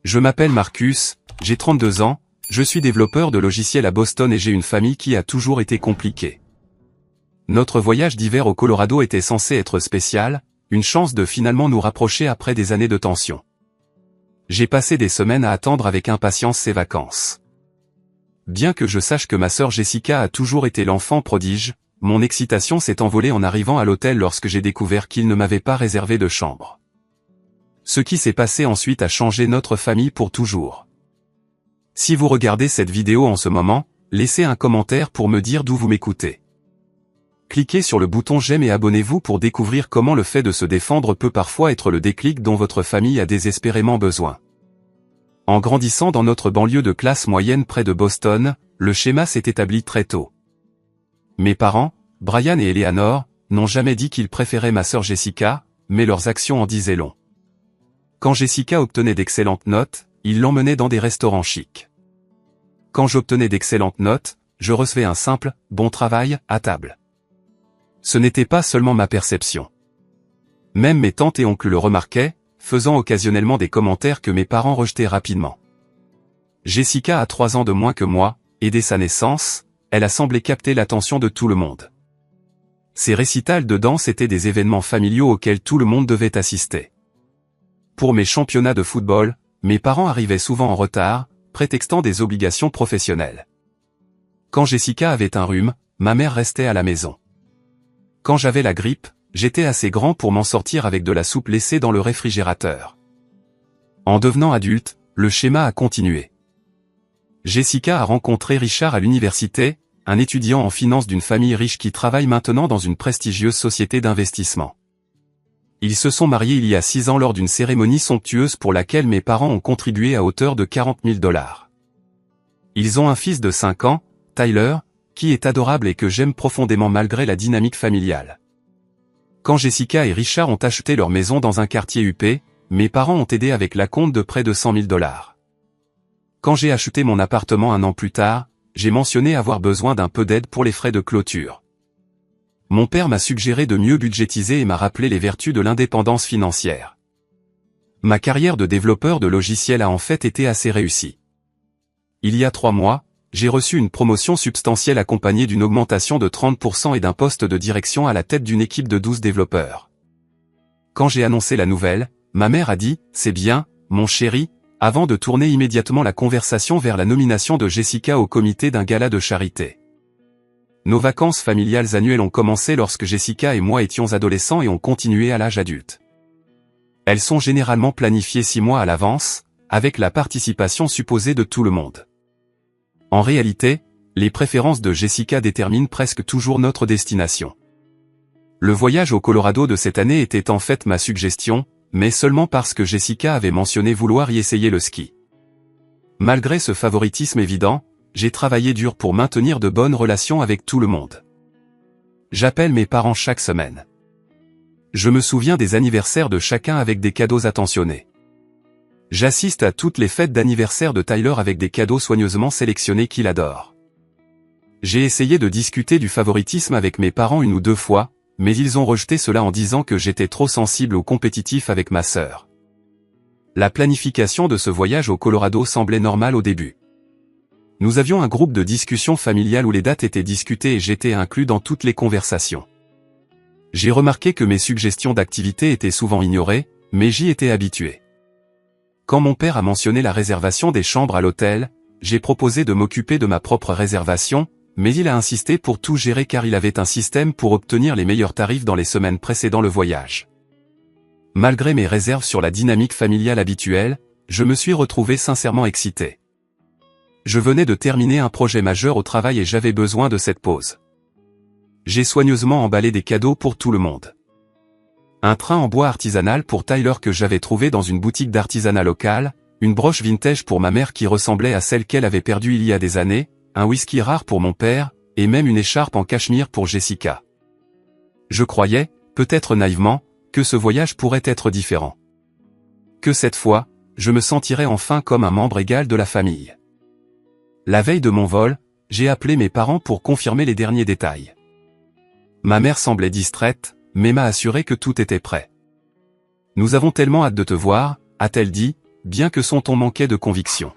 Je m'appelle Marcus, j'ai 32 ans, je suis développeur de logiciels à Boston et j'ai une famille qui a toujours été compliquée. Notre voyage d'hiver au Colorado était censé être spécial, une chance de finalement nous rapprocher après des années de tension. J'ai passé des semaines à attendre avec impatience ces vacances. Bien que je sache que ma sœur Jessica a toujours été l'enfant prodige, mon excitation s'est envolée en arrivant à l'hôtel lorsque j'ai découvert qu'il ne m'avait pas réservé de chambre. Ce qui s'est passé ensuite a changé notre famille pour toujours. Si vous regardez cette vidéo en ce moment, laissez un commentaire pour me dire d'où vous m'écoutez. Cliquez sur le bouton j'aime et abonnez-vous pour découvrir comment le fait de se défendre peut parfois être le déclic dont votre famille a désespérément besoin. En grandissant dans notre banlieue de classe moyenne près de Boston, le schéma s'est établi très tôt. Mes parents, Brian et Eleanor, n'ont jamais dit qu'ils préféraient ma sœur Jessica, mais leurs actions en disaient long. Quand Jessica obtenait d'excellentes notes, ils l'emmenaient dans des restaurants chics. Quand j'obtenais d'excellentes notes, je recevais un simple « bon travail » à table. Ce n'était pas seulement ma perception. Même mes tantes et oncles le remarquaient, faisant occasionnellement des commentaires que mes parents rejetaient rapidement. Jessica a 3 ans de moins que moi, et dès sa naissance, elle a semblé capter l'attention de tout le monde. Ses récitals de danse étaient des événements familiaux auxquels tout le monde devait assister. Pour mes championnats de football, mes parents arrivaient souvent en retard, prétextant des obligations professionnelles. Quand Jessica avait un rhume, ma mère restait à la maison. Quand j'avais la grippe, j'étais assez grand pour m'en sortir avec de la soupe laissée dans le réfrigérateur. En devenant adulte, le schéma a continué. Jessica a rencontré Richard à l'université, un étudiant en finance d'une famille riche qui travaille maintenant dans une prestigieuse société d'investissement. Ils se sont mariés il y a 6 ans lors d'une cérémonie somptueuse pour laquelle mes parents ont contribué à hauteur de $40 000. Ils ont un fils de 5 ans, Tyler, qui est adorable et que j'aime profondément malgré la dynamique familiale. Quand Jessica et Richard ont acheté leur maison dans un quartier huppé, mes parents ont aidé avec l'acompte de près de $100 000. Quand j'ai acheté mon appartement 1 an plus tard, j'ai mentionné avoir besoin d'un peu d'aide pour les frais de clôture. Mon père m'a suggéré de mieux budgétiser et m'a rappelé les vertus de l'indépendance financière. Ma carrière de développeur de logiciels a en fait été assez réussie. Il y a 3 mois, j'ai reçu une promotion substantielle accompagnée d'une augmentation de 30% et d'un poste de direction à la tête d'une équipe de 12 développeurs. Quand j'ai annoncé la nouvelle, ma mère a dit « C'est bien, mon chéri », avant de tourner immédiatement la conversation vers la nomination de Jessica au comité d'un gala de charité. Nos vacances familiales annuelles ont commencé lorsque Jessica et moi étions adolescents et ont continué à l'âge adulte. Elles sont généralement planifiées 6 mois à l'avance, avec la participation supposée de tout le monde. En réalité, les préférences de Jessica déterminent presque toujours notre destination. Le voyage au Colorado de cette année était en fait ma suggestion, mais seulement parce que Jessica avait mentionné vouloir y essayer le ski. Malgré ce favoritisme évident, j'ai travaillé dur pour maintenir de bonnes relations avec tout le monde. J'appelle mes parents chaque semaine. Je me souviens des anniversaires de chacun avec des cadeaux attentionnés. J'assiste à toutes les fêtes d'anniversaire de Tyler avec des cadeaux soigneusement sélectionnés qu'il adore. J'ai essayé de discuter du favoritisme avec mes parents 1 ou 2 fois, mais ils ont rejeté cela en disant que j'étais trop sensible au compétitif avec ma sœur. La planification de ce voyage au Colorado semblait normale au début. Nous avions un groupe de discussion familiale où les dates étaient discutées et j'étais inclus dans toutes les conversations. J'ai remarqué que mes suggestions d'activités étaient souvent ignorées, mais j'y étais habitué. Quand mon père a mentionné la réservation des chambres à l'hôtel, j'ai proposé de m'occuper de ma propre réservation, mais il a insisté pour tout gérer car il avait un système pour obtenir les meilleurs tarifs dans les semaines précédant le voyage. Malgré mes réserves sur la dynamique familiale habituelle, je me suis retrouvé sincèrement excité. Je venais de terminer un projet majeur au travail et j'avais besoin de cette pause. J'ai soigneusement emballé des cadeaux pour tout le monde. Un train en bois artisanal pour Tyler que j'avais trouvé dans une boutique d'artisanat locale, une broche vintage pour ma mère qui ressemblait à celle qu'elle avait perdue il y a des années, un whisky rare pour mon père, et même une écharpe en cachemire pour Jessica. Je croyais, peut-être naïvement, que ce voyage pourrait être différent. Que cette fois, je me sentirais enfin comme un membre égal de la famille. La veille de mon vol, j'ai appelé mes parents pour confirmer les derniers détails. Ma mère semblait distraite, mais m'a assuré que tout était prêt. « Nous avons tellement hâte de te voir », a-t-elle dit, bien que son ton manquait de conviction.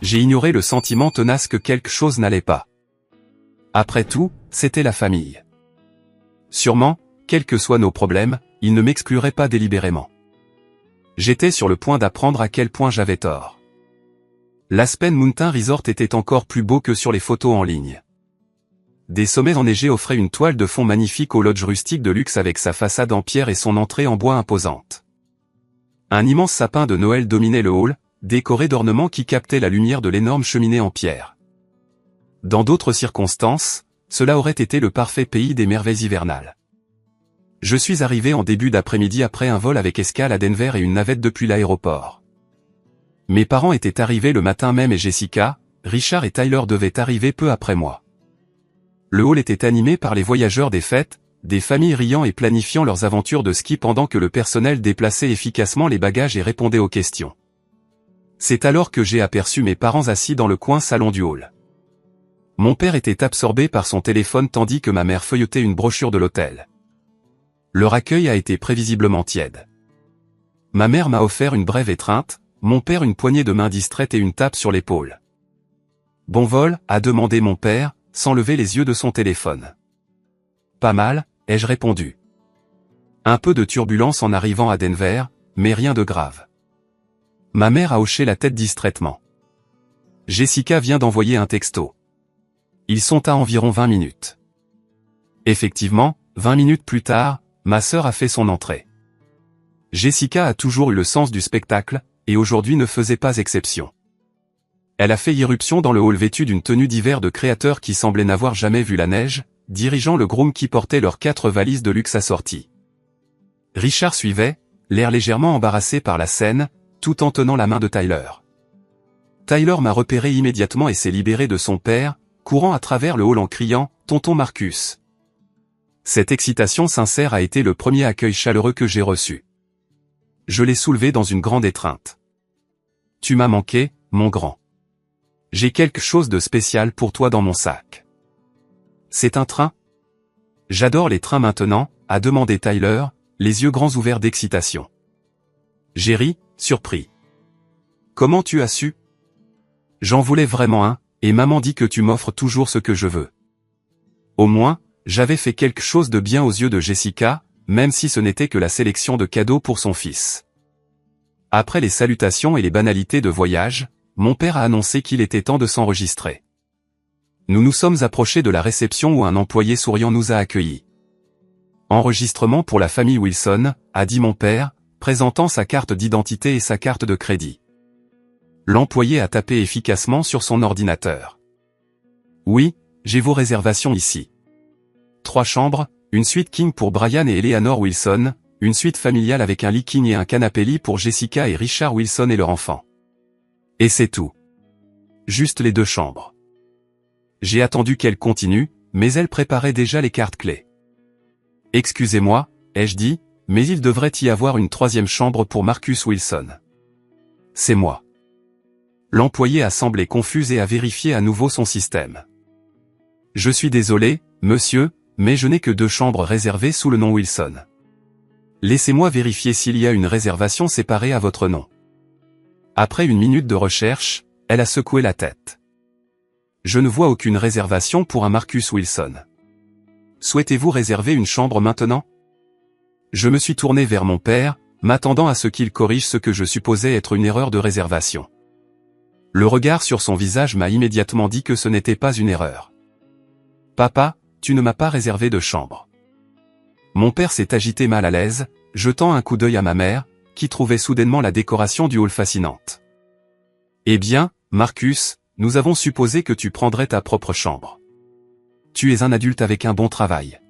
J'ai ignoré le sentiment tenace que quelque chose n'allait pas. Après tout, c'était la famille. Sûrement, quels que soient nos problèmes, ils ne m'excluraient pas délibérément. J'étais sur le point d'apprendre à quel point j'avais tort. L'Aspen Mountain Resort était encore plus beau que sur les photos en ligne. Des sommets enneigés offraient une toile de fond magnifique au lodge rustique de luxe avec sa façade en pierre et son entrée en bois imposante. Un immense sapin de Noël dominait le hall, décoré d'ornements qui captaient la lumière de l'énorme cheminée en pierre. Dans d'autres circonstances, cela aurait été le parfait pays des merveilles hivernales. Je suis arrivé en début d'après-midi après un vol avec escale à Denver et une navette depuis l'aéroport. Mes parents étaient arrivés le matin même et Jessica, Richard et Tyler devaient arriver peu après moi. Le hall était animé par les voyageurs des fêtes, des familles riant et planifiant leurs aventures de ski pendant que le personnel déplaçait efficacement les bagages et répondait aux questions. C'est alors que j'ai aperçu mes parents assis dans le coin salon du hall. Mon père était absorbé par son téléphone tandis que ma mère feuilletait une brochure de l'hôtel. Leur accueil a été prévisiblement tiède. Ma mère m'a offert une brève étreinte, mon père une poignée de main distraite et une tape sur l'épaule. « Bon vol ?» a demandé mon père, sans lever les yeux de son téléphone. « Pas mal », ai-je répondu. Un peu de turbulence en arrivant à Denver, mais rien de grave. Ma mère a hoché la tête distraitement. Jessica vient d'envoyer un texto. Ils sont à environ 20 minutes. Effectivement, 20 minutes plus tard, ma sœur a fait son entrée. Jessica a toujours eu le sens du spectacle, et aujourd'hui ne faisait pas exception. Elle a fait irruption dans le hall vêtue d'une tenue d'hiver de créateur qui semblait n'avoir jamais vu la neige, dirigeant le groom qui portait leurs 4 valises de luxe assorties. Richard suivait, l'air légèrement embarrassé par la scène, tout en tenant la main de Tyler. Tyler m'a repéré immédiatement et s'est libéré de son père, courant à travers le hall en criant « Tonton Marcus ». Cette excitation sincère a été le premier accueil chaleureux que j'ai reçu. Je l'ai soulevé dans une grande étreinte. « Tu m'as manqué, mon grand. J'ai quelque chose de spécial pour toi dans mon sac. » « C'est un train ? » « J'adore les trains maintenant, » a demandé Tyler, les yeux grands ouverts d'excitation. J'ai ri, surpris. « Comment tu as su ? » « J'en voulais vraiment un, et maman dit que tu m'offres toujours ce que je veux. » Au moins, j'avais fait quelque chose de bien aux yeux de Jessica, même si ce n'était que la sélection de cadeaux pour son fils. Après les salutations et les banalités de voyage, mon père a annoncé qu'il était temps de s'enregistrer. Nous nous sommes approchés de la réception où un employé souriant nous a accueillis. « Enregistrement pour la famille Wilson », a dit mon père, présentant sa carte d'identité et sa carte de crédit. L'employé a tapé efficacement sur son ordinateur. « Oui, j'ai vos réservations ici. 3 chambres, une suite king pour Brian et Eleanor Wilson, une suite familiale avec un lit king et un canapé lit pour Jessica et Richard Wilson et leur enfant. Et c'est tout. Juste les 2 chambres. » J'ai attendu qu'elle continue, mais elle préparait déjà les cartes clés. « Excusez-moi, ai-je dit, mais il devrait y avoir une 3e chambre pour Marcus Wilson. » « C'est moi. » L'employé a semblé confus et a vérifié à nouveau son système. « Je suis désolé, monsieur, mais je n'ai que 2 chambres réservées sous le nom Wilson. Laissez-moi vérifier s'il y a une réservation séparée à votre nom. » Après une minute de recherche, elle a secoué la tête. « Je ne vois aucune réservation pour un Marcus Wilson. Souhaitez-vous réserver une chambre maintenant ? » Je me suis tourné vers mon père, m'attendant à ce qu'il corrige ce que je supposais être une erreur de réservation. Le regard sur son visage m'a immédiatement dit que ce n'était pas une erreur. « Papa, tu ne m'as pas réservé de chambre. » Mon père s'est agité mal à l'aise, jetant un coup d'œil à ma mère, qui trouvait soudainement la décoration du hall fascinante. « Eh bien, Marcus, nous avons supposé que tu prendrais ta propre chambre. Tu es un adulte avec un bon travail.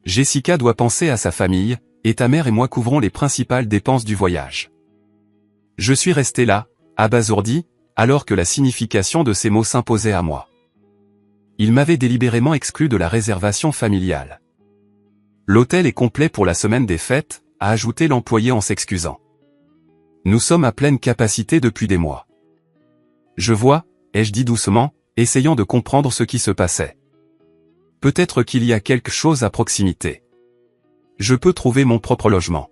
Jessica doit penser à sa famille, et ta mère et moi couvrons les principales dépenses du voyage. » Je suis resté là, abasourdi, alors que la signification de ces mots s'imposait à moi. Il m'avait délibérément exclu de la réservation familiale. « L'hôtel est complet pour la semaine des fêtes », a ajouté l'employé en s'excusant. « Nous sommes à pleine capacité depuis des mois. »« Je vois », ai-je dit doucement, essayant de comprendre ce qui se passait. « Peut-être qu'il y a quelque chose à proximité. Je peux trouver mon propre logement. »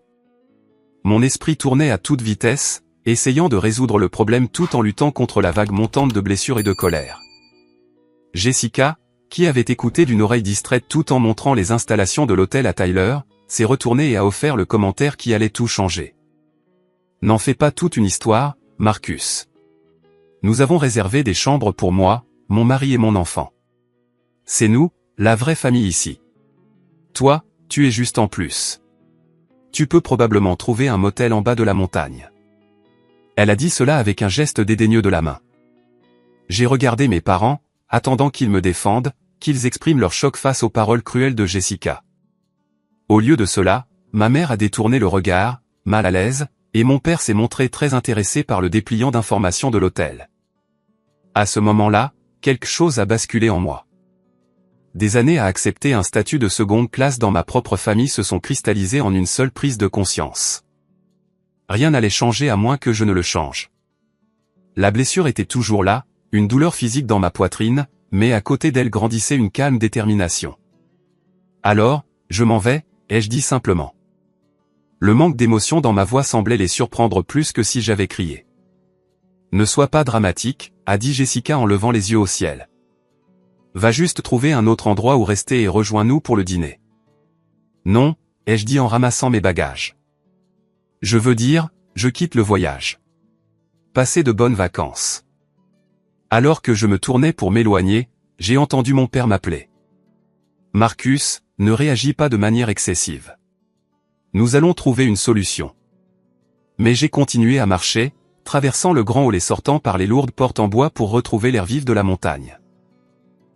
Mon esprit tournait à toute vitesse, essayant de résoudre le problème tout en luttant contre la vague montante de blessures et de colère. Jessica, qui avait écouté d'une oreille distraite tout en montrant les installations de l'hôtel à Tyler, s'est retournée et a offert le commentaire qui allait tout changer. N'en fais pas toute une histoire, Marcus. Nous avons réservé des chambres pour moi, mon mari et mon enfant. C'est nous, la vraie famille ici. Toi, tu es juste en plus. Tu peux probablement trouver un motel en bas de la montagne. Elle a dit cela avec un geste dédaigneux de la main. J'ai regardé mes parents, attendant qu'ils me défendent, qu'ils expriment leur choc face aux paroles cruelles de Jessica. Au lieu de cela, ma mère a détourné le regard, mal à l'aise, et mon père s'est montré très intéressé par le dépliant d'informations de l'hôtel. À ce moment-là, quelque chose a basculé en moi. Des années à accepter un statut de seconde classe dans ma propre famille se sont cristallisées en une seule prise de conscience. Rien n'allait changer à moins que je ne le change. La blessure était toujours là, une douleur physique dans ma poitrine, mais à côté d'elle grandissait une calme détermination. Alors, je m'en vais, ai-je dit simplement. Le manque d'émotion dans ma voix semblait les surprendre plus que si j'avais crié. Ne sois pas dramatique, a dit Jessica en levant les yeux au ciel. Va juste trouver un autre endroit où rester et rejoins-nous pour le dîner. Non, ai-je dit en ramassant mes bagages. Je veux dire, je quitte le voyage. Passez de bonnes vacances. Alors que je me tournais pour m'éloigner, j'ai entendu mon père m'appeler. Marcus, ne réagis pas de manière excessive. Nous allons trouver une solution. Mais j'ai continué à marcher, traversant le grand hall et sortant par les lourdes portes en bois pour retrouver l'air vif de la montagne.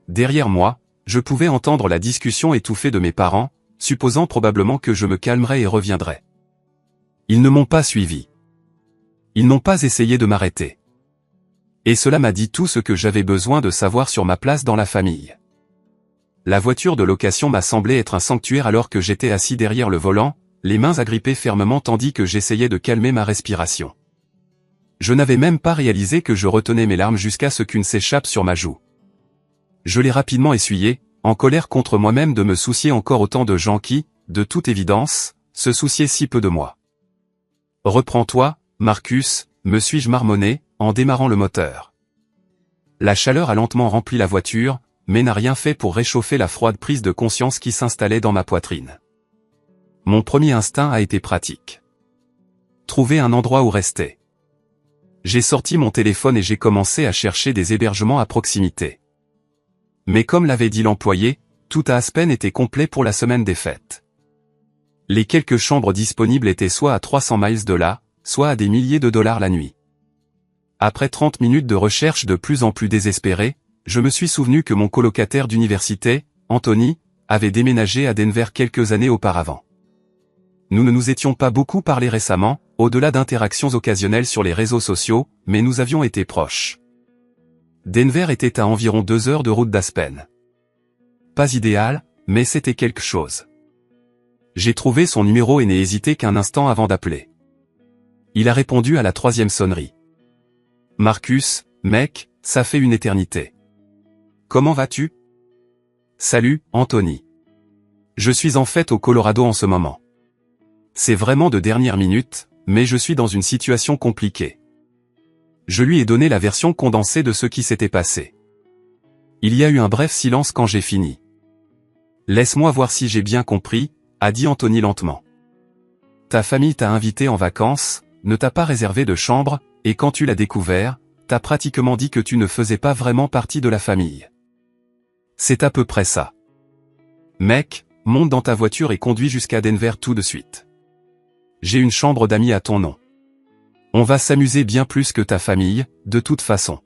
Derrière moi, je pouvais entendre la discussion étouffée de mes parents, supposant probablement que je me calmerais et reviendrais. Ils ne m'ont pas suivi. Ils n'ont pas essayé de m'arrêter. Et cela m'a dit tout ce que j'avais besoin de savoir sur ma place dans la famille. La voiture de location m'a semblé être un sanctuaire alors que j'étais assis derrière le volant, les mains agrippées fermement tandis que j'essayais de calmer ma respiration. Je n'avais même pas réalisé que je retenais mes larmes jusqu'à ce qu'une s'échappe sur ma joue. Je l'ai rapidement essuyée, en colère contre moi-même de me soucier encore autant de gens qui, de toute évidence, se souciaient si peu de moi. Reprends-toi, Marcus, me suis-je marmonné, en démarrant le moteur. La chaleur a lentement rempli la voiture, mais n'a rien fait pour réchauffer la froide prise de conscience qui s'installait dans ma poitrine. Mon premier instinct a été pratique. Trouver un endroit où rester. J'ai sorti mon téléphone et j'ai commencé à chercher des hébergements à proximité. Mais comme l'avait dit l'employé, tout à Aspen était complet pour la semaine des fêtes. Les quelques chambres disponibles étaient soit à 300 miles de là, soit à des milliers de dollars la nuit. Après 30 minutes de recherche de plus en plus désespérée, je me suis souvenu que mon colocataire d'université, Anthony, avait déménagé à Denver quelques années auparavant. Nous ne nous étions pas beaucoup parlé récemment, au-delà d'interactions occasionnelles sur les réseaux sociaux, mais nous avions été proches. Denver était à environ 2 heures de route d'Aspen. Pas idéal, mais c'était quelque chose. J'ai trouvé son numéro et n'ai hésité qu'un instant avant d'appeler. Il a répondu à la 3e sonnerie. Marcus, mec, ça fait une éternité. Comment vas-tu? Salut, Anthony. Je suis en fait au Colorado en ce moment. C'est vraiment de dernière minute, mais je suis dans une situation compliquée. Je lui ai donné la version condensée de ce qui s'était passé. Il y a eu un bref silence quand j'ai fini. Laisse-moi voir si j'ai bien compris, a dit Anthony lentement. Ta famille t'a invité en vacances, ne t'a pas réservé de chambre, et quand tu l'as découvert, t'as pratiquement dit que tu ne faisais pas vraiment partie de la famille. C'est à peu près ça. Mec, monte dans ta voiture et conduis jusqu'à Denver tout de suite. J'ai une chambre d'amis à ton nom. On va s'amuser bien plus que ta famille, de toute façon.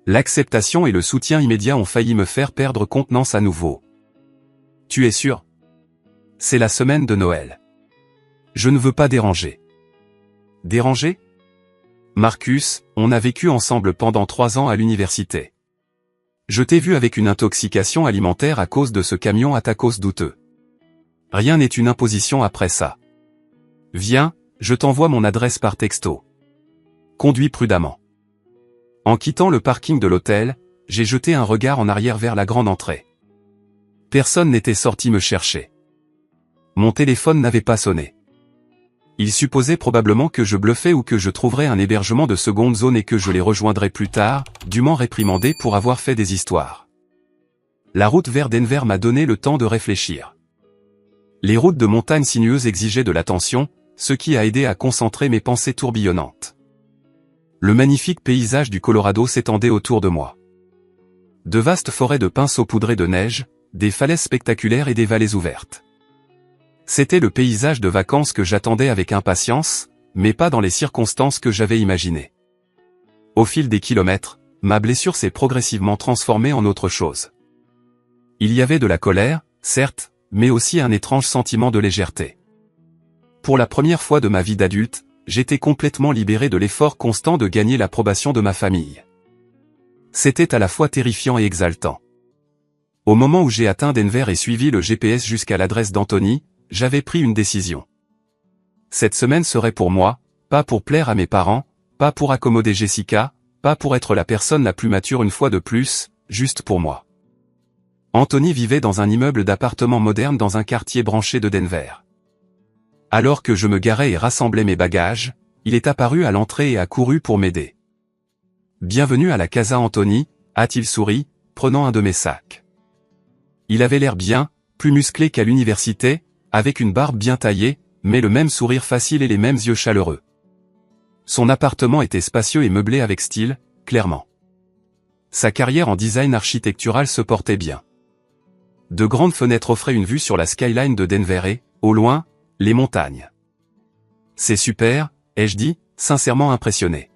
L'acceptation et le soutien immédiat ont failli me faire perdre contenance à nouveau. Tu es sûr? C'est la semaine de Noël. Je ne veux pas déranger. Déranger? Marcus, on a vécu ensemble pendant 3 ans à l'université. Je t'ai vu avec une intoxication alimentaire à cause de ce camion à tacos douteux. Rien n'est une imposition après ça. Viens, je t'envoie mon adresse par texto. Conduis prudemment. En quittant le parking de l'hôtel, j'ai jeté un regard en arrière vers la grande entrée. Personne n'était sorti me chercher. Mon téléphone n'avait pas sonné. Ils supposaient probablement que je bluffais ou que je trouverais un hébergement de seconde zone et que je les rejoindrais plus tard, dûment réprimandé pour avoir fait des histoires. La route vers Denver m'a donné le temps de réfléchir. Les routes de montagne sinueuses exigeaient de l'attention, ce qui a aidé à concentrer mes pensées tourbillonnantes. Le magnifique paysage du Colorado s'étendait autour de moi. De vastes forêts de pins saupoudrées de neige, des falaises spectaculaires et des vallées ouvertes. C'était le paysage de vacances que j'attendais avec impatience, mais pas dans les circonstances que j'avais imaginées. Au fil des kilomètres, ma blessure s'est progressivement transformée en autre chose. Il y avait de la colère, certes, mais aussi un étrange sentiment de légèreté. Pour la première fois de ma vie d'adulte, j'étais complètement libéré de l'effort constant de gagner l'approbation de ma famille. C'était à la fois terrifiant et exaltant. Au moment où j'ai atteint Denver et suivi le GPS jusqu'à l'adresse d'Anthony, j'avais pris une décision. Cette semaine serait pour moi, pas pour plaire à mes parents, pas pour accommoder Jessica, pas pour être la personne la plus mature une fois de plus, juste pour moi. Anthony vivait dans un immeuble d'appartements modernes dans un quartier branché de Denver. Alors que je me garais et rassemblais mes bagages, il est apparu à l'entrée et a couru pour m'aider. « Bienvenue à la Casa Anthony », a-t-il souri, prenant un de mes sacs. Il avait l'air bien, plus musclé qu'à l'université, avec une barbe bien taillée, mais le même sourire facile et les mêmes yeux chaleureux. Son appartement était spacieux et meublé avec style, clairement. Sa carrière en design architectural se portait bien. De grandes fenêtres offraient une vue sur la skyline de Denver et, au loin, les montagnes. « C'est super », ai-je dit, sincèrement impressionné.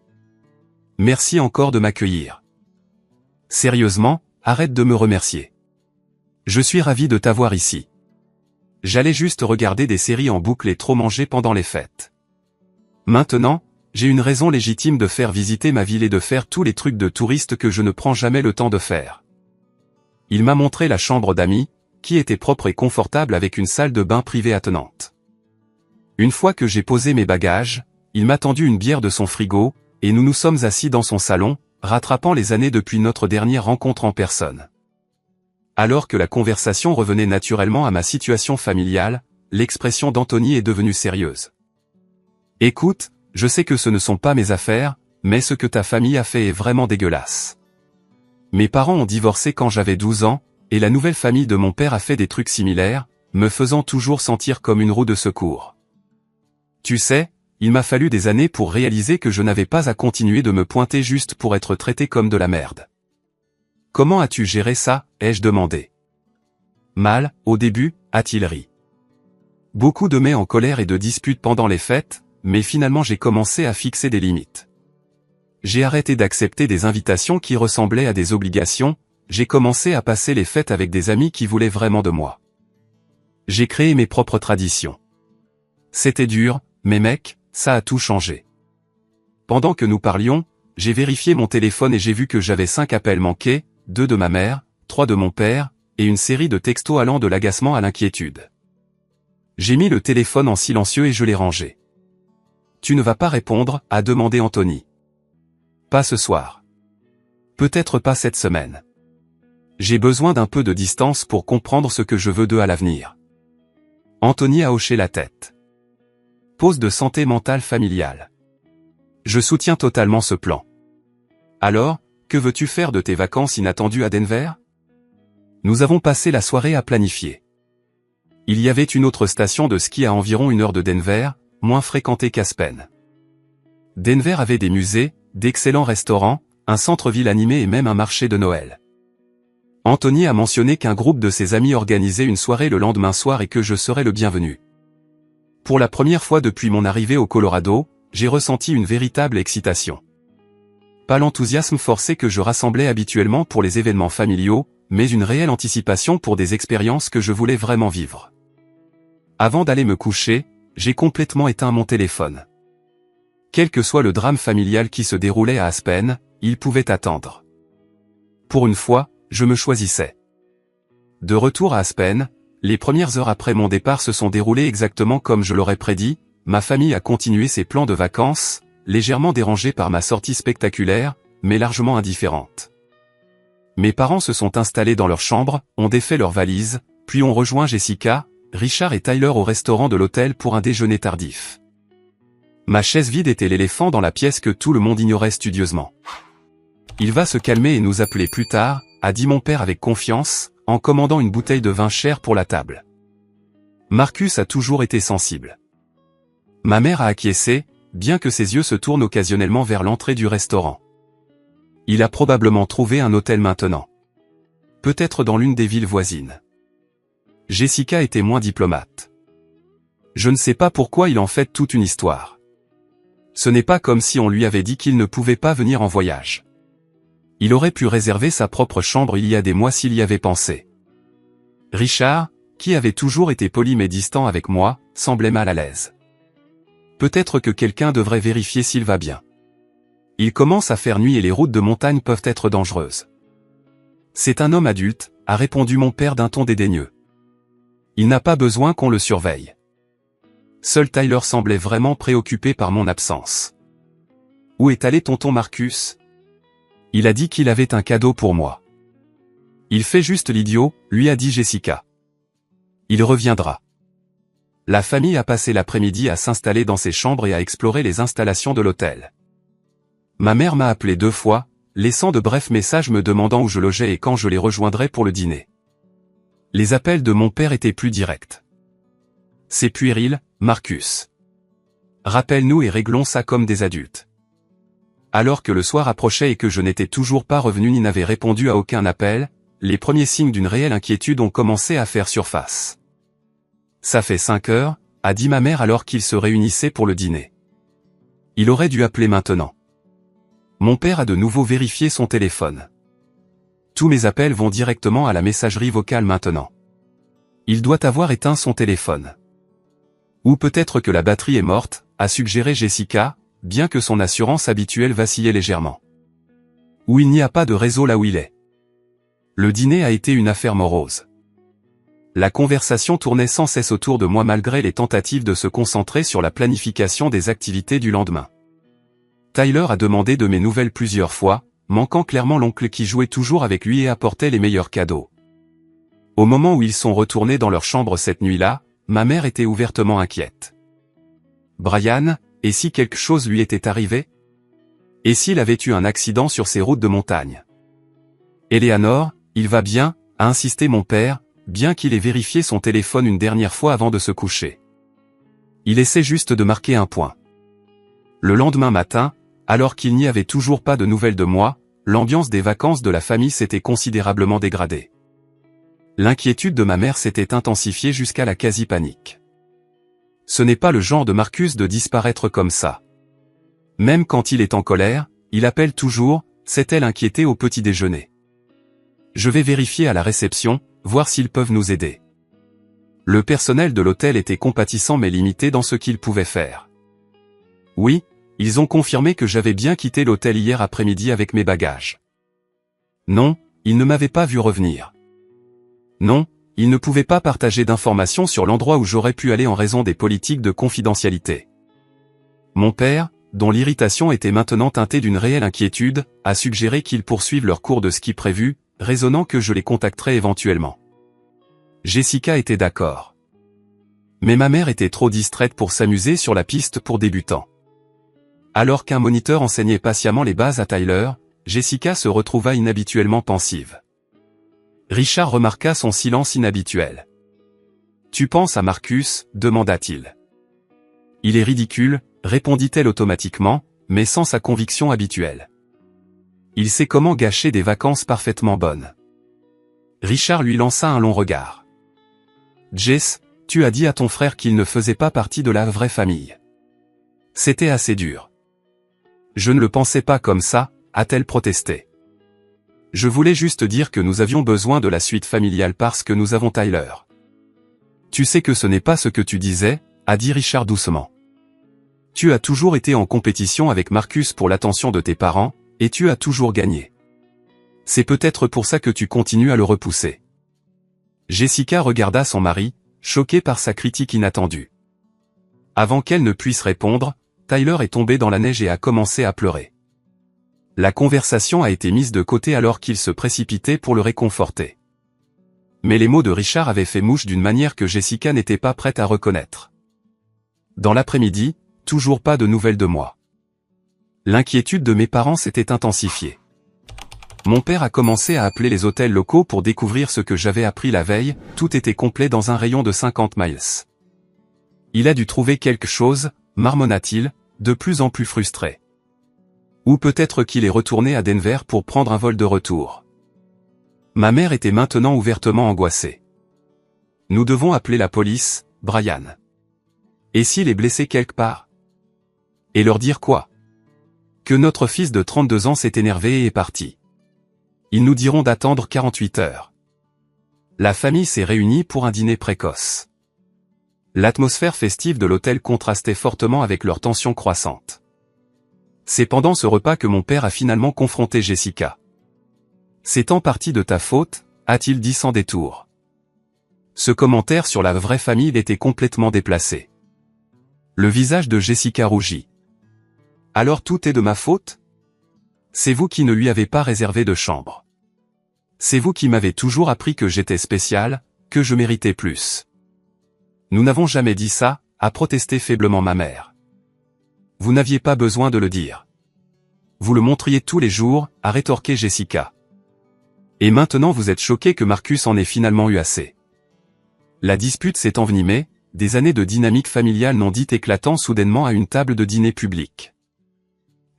« Merci encore de m'accueillir. »« Sérieusement, arrête de me remercier. Je suis ravi de t'avoir ici. J'allais juste regarder des séries en boucle et trop manger pendant les fêtes. Maintenant, j'ai une raison légitime de faire visiter ma ville et de faire tous les trucs de touriste que je ne prends jamais le temps de faire. » Il m'a montré la chambre d'amis, qui était propre et confortable avec une salle de bain privée attenante. Une fois que j'ai posé mes bagages, il m'a tendu une bière de son frigo, et nous nous sommes assis dans son salon, rattrapant les années depuis notre dernière rencontre en personne. Alors que la conversation revenait naturellement à ma situation familiale, l'expression d'Anthony est devenue sérieuse. « Écoute, je sais que ce ne sont pas mes affaires, mais ce que ta famille a fait est vraiment dégueulasse. Mes parents ont divorcé quand j'avais 12 ans, et la nouvelle famille de mon père a fait des trucs similaires, me faisant toujours sentir comme une roue de secours. Tu sais, il m'a fallu des années pour réaliser que je n'avais pas à continuer de me pointer juste pour être traité comme de la merde. Comment as-tu géré ça, ai-je demandé. Mal, au début, a-t-il ri. Beaucoup de mets en colère et de disputes pendant les fêtes, mais finalement j'ai commencé à fixer des limites. J'ai arrêté d'accepter des invitations qui ressemblaient à des obligations, j'ai commencé à passer les fêtes avec des amis qui voulaient vraiment de moi. J'ai créé mes propres traditions. C'était dur, mais mec, ça a tout changé. Pendant que nous parlions, j'ai vérifié mon téléphone et j'ai vu que j'avais 5 appels manqués, 2 de ma mère, 3 de mon père, et une série de textos allant de l'agacement à l'inquiétude. J'ai mis le téléphone en silencieux et je l'ai rangé. « Tu ne vas pas répondre ?» a demandé Anthony. « Pas ce soir. Peut-être pas cette semaine. J'ai besoin d'un peu de distance pour comprendre ce que je veux d'eux à l'avenir. » Anthony a hoché la tête. Pause de santé mentale familiale. Je soutiens totalement ce plan. Alors, que veux-tu faire de tes vacances inattendues à Denver? Nous avons passé la soirée à planifier. Il y avait une autre station de ski à environ 1 heure de Denver, moins fréquentée qu'Aspen. Denver avait des musées, d'excellents restaurants, un centre-ville animé et même un marché de Noël. Anthony a mentionné qu'un groupe de ses amis organisait une soirée le lendemain soir et que je serais le bienvenu. Pour la première fois depuis mon arrivée au Colorado, j'ai ressenti une véritable excitation. Pas l'enthousiasme forcé que je rassemblais habituellement pour les événements familiaux, mais une réelle anticipation pour des expériences que je voulais vraiment vivre. Avant d'aller me coucher, j'ai complètement éteint mon téléphone. Quel que soit le drame familial qui se déroulait à Aspen, il pouvait attendre. Pour une fois, je me choisissais. De retour à Aspen, les premières heures après mon départ se sont déroulées exactement comme je l'aurais prédit, ma famille a continué ses plans de vacances, légèrement dérangée par ma sortie spectaculaire, mais largement indifférente. Mes parents se sont installés dans leur chambre, ont défait leurs valises, puis ont rejoint Jessica, Richard et Tyler au restaurant de l'hôtel pour un déjeuner tardif. Ma chaise vide était l'éléphant dans la pièce que tout le monde ignorait studieusement. Il va se calmer et nous appeler plus tard, a dit mon père avec confiance, en commandant une bouteille de vin cher pour la table. Marcus a toujours été sensible. Ma mère a acquiescé, bien que ses yeux se tournent occasionnellement vers l'entrée du restaurant. Il a probablement trouvé un hôtel maintenant. Peut-être dans l'une des villes voisines. Jessica était moins diplomate. Je ne sais pas pourquoi il en fait toute une histoire. Ce n'est pas comme si on lui avait dit qu'il ne pouvait pas venir en voyage. Il aurait pu réserver sa propre chambre il y a des mois s'il y avait pensé. Richard, qui avait toujours été poli mais distant avec moi, semblait mal à l'aise. Peut-être que quelqu'un devrait vérifier s'il va bien. Il commence à faire nuit et les routes de montagne peuvent être dangereuses. C'est un homme adulte, a répondu mon père d'un ton dédaigneux. Il n'a pas besoin qu'on le surveille. Seul Tyler semblait vraiment préoccupé par mon absence. Où est allé tonton Marcus? Il a dit qu'il avait un cadeau pour moi. Il fait juste l'idiot, lui a dit Jessica. Il reviendra. La famille a passé l'après-midi à s'installer dans ses chambres et à explorer les installations de l'hôtel. Ma mère m'a appelé 2 fois, laissant de brefs messages me demandant où je logeais et quand je les rejoindrais pour le dîner. Les appels de mon père étaient plus directs. C'est puéril, Marcus. Rappelle-nous et réglons ça comme des adultes. Alors que le soir approchait et que je n'étais toujours pas revenu ni n'avais répondu à aucun appel, les premiers signes d'une réelle inquiétude ont commencé à faire surface. Ça fait 5 heures, a dit ma mère alors qu'ils se réunissaient pour le dîner. Il aurait dû appeler maintenant. Mon père a de nouveau vérifié son téléphone. Tous mes appels vont directement à la messagerie vocale maintenant. Il doit avoir éteint son téléphone. Ou peut-être que la batterie est morte, a suggéré Jessica, bien que son assurance habituelle vacillait légèrement. Ou il n'y a pas de réseau là où il est. Le dîner a été une affaire morose. La conversation tournait sans cesse autour de moi malgré les tentatives de se concentrer sur la planification des activités du lendemain. Tyler a demandé de mes nouvelles plusieurs fois, manquant clairement l'oncle qui jouait toujours avec lui et apportait les meilleurs cadeaux. Au moment où ils sont retournés dans leur chambre cette nuit-là, ma mère était ouvertement inquiète. Brian, et si quelque chose lui était arrivé? Et s'il avait eu un accident sur ces routes de montagne? Eleanor, il va bien, a insisté mon père, bien qu'il ait vérifié son téléphone une dernière fois avant de se coucher. Il essaie juste de marquer un point. Le lendemain matin, alors qu'il n'y avait toujours pas de nouvelles de moi, l'ambiance des vacances de la famille s'était considérablement dégradée. L'inquiétude de ma mère s'était intensifiée jusqu'à la quasi-panique. Ce n'est pas le genre de Marcus de disparaître comme ça. Même quand il est en colère, il appelle toujours, s'est-elle inquiétée au petit déjeuner. Je vais vérifier à la réception, voir s'ils peuvent nous aider. Le personnel de l'hôtel était compatissant mais limité dans ce qu'il pouvait faire. Oui, ils ont confirmé que j'avais bien quitté l'hôtel hier après-midi avec mes bagages. Non, ils ne m'avaient pas vu revenir. Non, ils ne pouvaient pas partager d'informations sur l'endroit où j'aurais pu aller en raison des politiques de confidentialité. Mon père, dont l'irritation était maintenant teintée d'une réelle inquiétude, a suggéré qu'ils poursuivent leur cours de ski prévu, raisonnant que je les contacterais éventuellement. Jessica était d'accord. Mais ma mère était trop distraite pour s'amuser sur la piste pour débutants. Alors qu'un moniteur enseignait patiemment les bases à Tyler, Jessica se retrouva inhabituellement pensive. Richard remarqua son silence inhabituel. « Tu penses à Marcus ?» demanda-t-il. « Il est ridicule », répondit-elle automatiquement, mais sans sa conviction habituelle. « Il sait comment gâcher des vacances parfaitement bonnes. » Richard lui lança un long regard. « Jess, tu as dit à ton frère qu'il ne faisait pas partie de la vraie famille. » C'était assez dur. « Je ne le pensais pas comme ça », a-t-elle protesté. « Je voulais juste dire que nous avions besoin de la suite familiale parce que nous avons Tyler. »« Tu sais que ce n'est pas ce que tu disais », a dit Richard doucement. « Tu as toujours été en compétition avec Marcus pour l'attention de tes parents, et tu as toujours gagné. C'est peut-être pour ça que tu continues à le repousser. » Jessica regarda son mari, choquée par sa critique inattendue. Avant qu'elle ne puisse répondre, Tyler est tombé dans la neige et a commencé à pleurer. La conversation a été mise de côté alors qu'il se précipitait pour le réconforter. Mais les mots de Richard avaient fait mouche d'une manière que Jessica n'était pas prête à reconnaître. Dans l'après-midi, toujours pas de nouvelles de moi. L'inquiétude de mes parents s'était intensifiée. Mon père a commencé à appeler les hôtels locaux pour découvrir ce que j'avais appris la veille, tout était complet dans un rayon de 50 miles. Il a dû trouver quelque chose, marmonna-t-il, de plus en plus frustré. Ou peut-être qu'il est retourné à Denver pour prendre un vol de retour. Ma mère était maintenant ouvertement angoissée. Nous devons appeler la police, Brian. Et s'il est blessé quelque part? Et leur dire quoi? Que notre fils de 32 ans s'est énervé et est parti. Ils nous diront d'attendre 48 heures. La famille s'est réunie pour un dîner précoce. L'atmosphère festive de l'hôtel contrastait fortement avec leur tension croissante. C'est pendant ce repas que mon père a finalement confronté Jessica. « C'est en partie de ta faute », a-t-il dit sans détour. Ce commentaire sur la vraie famille était complètement déplacé. Le visage de Jessica rougit. « Alors tout est de ma faute ? C'est vous qui ne lui avez pas réservé de chambre. C'est vous qui m'avez toujours appris que j'étais spécial, que je méritais plus. » Nous n'avons jamais dit ça, a protesté faiblement ma mère. Vous n'aviez pas besoin de le dire. Vous le montriez tous les jours, a rétorqué Jessica. Et maintenant vous êtes choqué que Marcus en ait finalement eu assez. La dispute s'est envenimée, des années de dynamique familiale n'ont dit éclatant soudainement à une table de dîner public.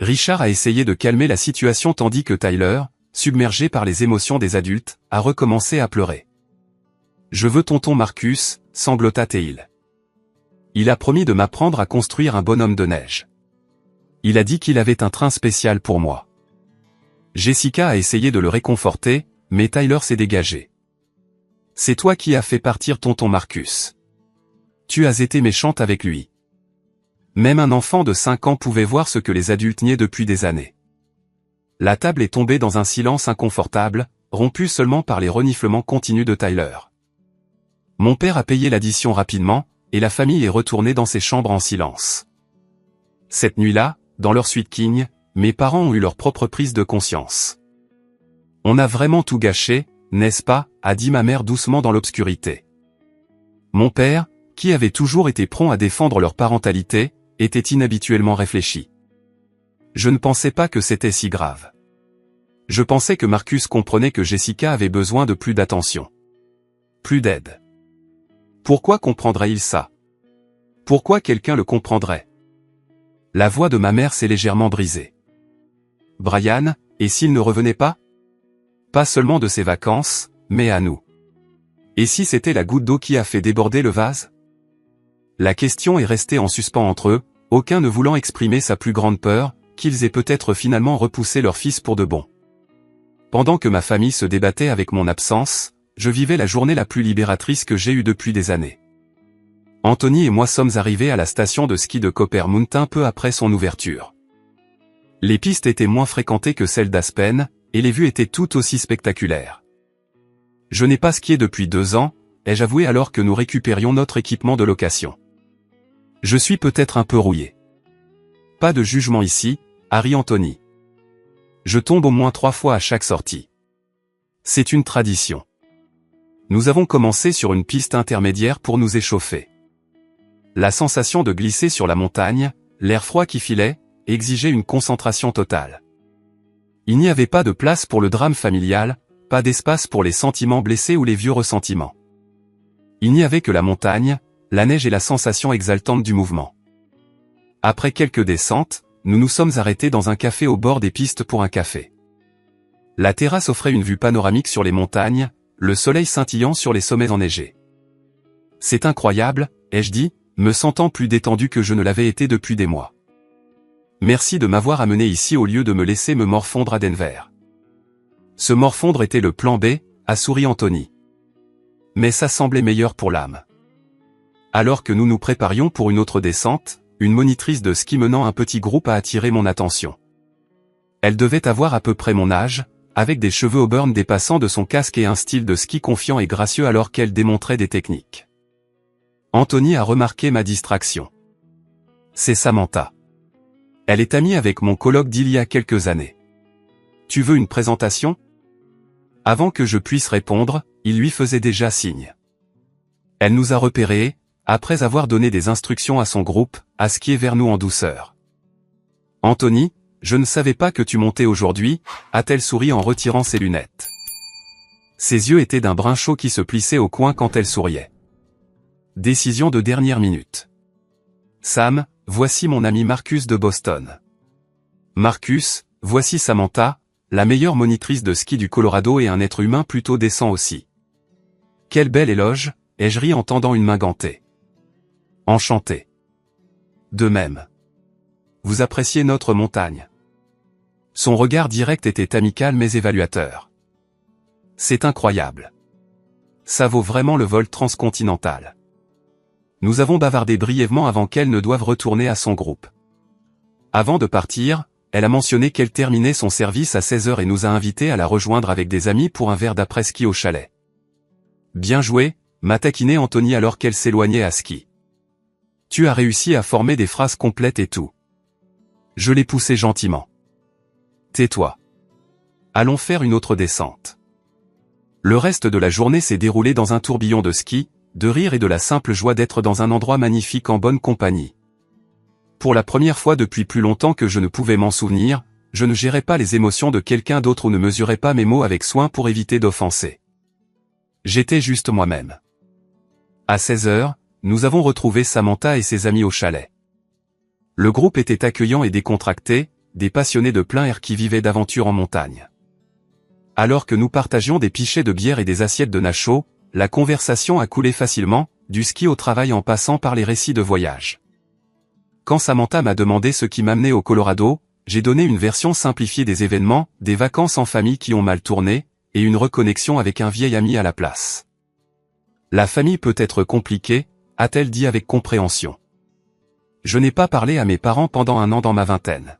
Richard a essayé de calmer la situation tandis que Tyler, submergé par les émotions des adultes, a recommencé à pleurer. « Je veux tonton Marcus », sanglota Teil. Il a promis de m'apprendre à construire un bonhomme de neige. Il a dit qu'il avait un train spécial pour moi. Jessica a essayé de le réconforter, mais Tyler s'est dégagé. « C'est toi qui as fait partir tonton Marcus. Tu as été méchante avec lui. » Même un enfant de 5 ans pouvait voir ce que les adultes niaient depuis des années. La table est tombée dans un silence inconfortable, rompu seulement par les reniflements continus de Tyler. Mon père a payé l'addition rapidement, et la famille est retournée dans ses chambres en silence. Cette nuit-là, dans leur suite King, mes parents ont eu leur propre prise de conscience. « On a vraiment tout gâché, n'est-ce pas ?» a dit ma mère doucement dans l'obscurité. Mon père, qui avait toujours été prompt à défendre leur parentalité, était inhabituellement réfléchi. Je ne pensais pas que c'était si grave. Je pensais que Marcus comprenait que Jessica avait besoin de plus d'attention. Plus d'aide. Pourquoi comprendrait-il ça? Pourquoi quelqu'un le comprendrait? La voix de ma mère s'est légèrement brisée. Brian, et s'il ne revenait pas? Pas seulement de ses vacances, mais à nous. Et si c'était la goutte d'eau qui a fait déborder le vase? La question est restée en suspens entre eux, aucun ne voulant exprimer sa plus grande peur, qu'ils aient peut-être finalement repoussé leur fils pour de bon. Pendant que ma famille se débattait avec mon absence, je vivais la journée la plus libératrice que j'ai eue depuis des années. Anthony et moi sommes arrivés à la station de ski de Copper Mountain peu après son ouverture. Les pistes étaient moins fréquentées que celles d'Aspen, et les vues étaient tout aussi spectaculaires. Je n'ai pas skié depuis 2 ans, ai-je avoué alors que nous récupérions notre équipement de location. Je suis peut-être un peu rouillé. Pas de jugement ici, a ri Anthony. Je tombe au moins 3 fois à chaque sortie. C'est une tradition. Nous avons commencé sur une piste intermédiaire pour nous échauffer. La sensation de glisser sur la montagne, l'air froid qui filait, exigeait une concentration totale. Il n'y avait pas de place pour le drame familial, pas d'espace pour les sentiments blessés ou les vieux ressentiments. Il n'y avait que la montagne, la neige et la sensation exaltante du mouvement. Après quelques descentes, nous nous sommes arrêtés dans un café au bord des pistes pour un café. La terrasse offrait une vue panoramique sur les montagnes, le soleil scintillant sur les sommets enneigés. « C'est incroyable », ai-je dit, me sentant plus détendu que je ne l'avais été depuis des mois. « Merci de m'avoir amené ici au lieu de me laisser me morfondre à Denver. » Ce morfondre était le plan B, a souri Anthony. Mais ça semblait meilleur pour l'âme. Alors que nous nous préparions pour une autre descente, une monitrice de ski menant un petit groupe a attiré mon attention. Elle devait avoir à peu près mon âge, avec des cheveux auburn dépassant de son casque et un style de ski confiant et gracieux alors qu'elle démontrait des techniques. Anthony a remarqué ma distraction. C'est Samantha. Elle est amie avec mon coloc d'il y a quelques années. Tu veux une présentation? Avant que je puisse répondre, il lui faisait déjà signe. Elle nous a repérés, Après avoir donné des instructions à son groupe, à skier vers nous en douceur. Anthony, je ne savais pas que tu montais aujourd'hui, a-t-elle souri en retirant ses lunettes. Ses yeux étaient d'un brun chaud qui se plissait au coin quand elle souriait. Décision de dernière minute. Sam, voici mon ami Marcus de Boston. Marcus, voici Samantha, la meilleure monitrice de ski du Colorado et un être humain plutôt décent aussi. Quel bel éloge, ai-je ri en tendant une main gantée. Enchanté. De même. Vous appréciez notre montagne. Son regard direct était amical mais évaluateur. C'est incroyable. Ça vaut vraiment le vol transcontinental. Nous avons bavardé brièvement avant qu'elle ne doive retourner à son groupe. Avant de partir, elle a mentionné qu'elle terminait son service à 16h et nous a invités à la rejoindre avec des amis pour un verre d'après-ski au chalet. Bien joué, m'a taquiné Anthony alors qu'elle s'éloignait à ski. Tu as réussi à former des phrases complètes et tout. Je l'ai poussé gentiment. Tais-toi. Allons faire une autre descente. Le reste de la journée s'est déroulé dans un tourbillon de ski, de rire et de la simple joie d'être dans un endroit magnifique en bonne compagnie. Pour la première fois depuis plus longtemps que je ne pouvais m'en souvenir, je ne gérais pas les émotions de quelqu'un d'autre ou ne mesurais pas mes mots avec soin pour éviter d'offenser. J'étais juste moi-même. À 16h, nous avons retrouvé Samantha et ses amis au chalet. Le groupe était accueillant et décontracté, des passionnés de plein air qui vivaient d'aventures en montagne. Alors que nous partagions des pichets de bière et des assiettes de nachos, la conversation a coulé facilement, du ski au travail en passant par les récits de voyage. Quand Samantha m'a demandé ce qui m'amenait au Colorado, j'ai donné une version simplifiée des événements, des vacances en famille qui ont mal tourné, et une reconnexion avec un vieil ami à la place. La famille peut être compliquée, a-t-elle dit avec compréhension. Je n'ai pas parlé à mes parents pendant un an dans ma vingtaine.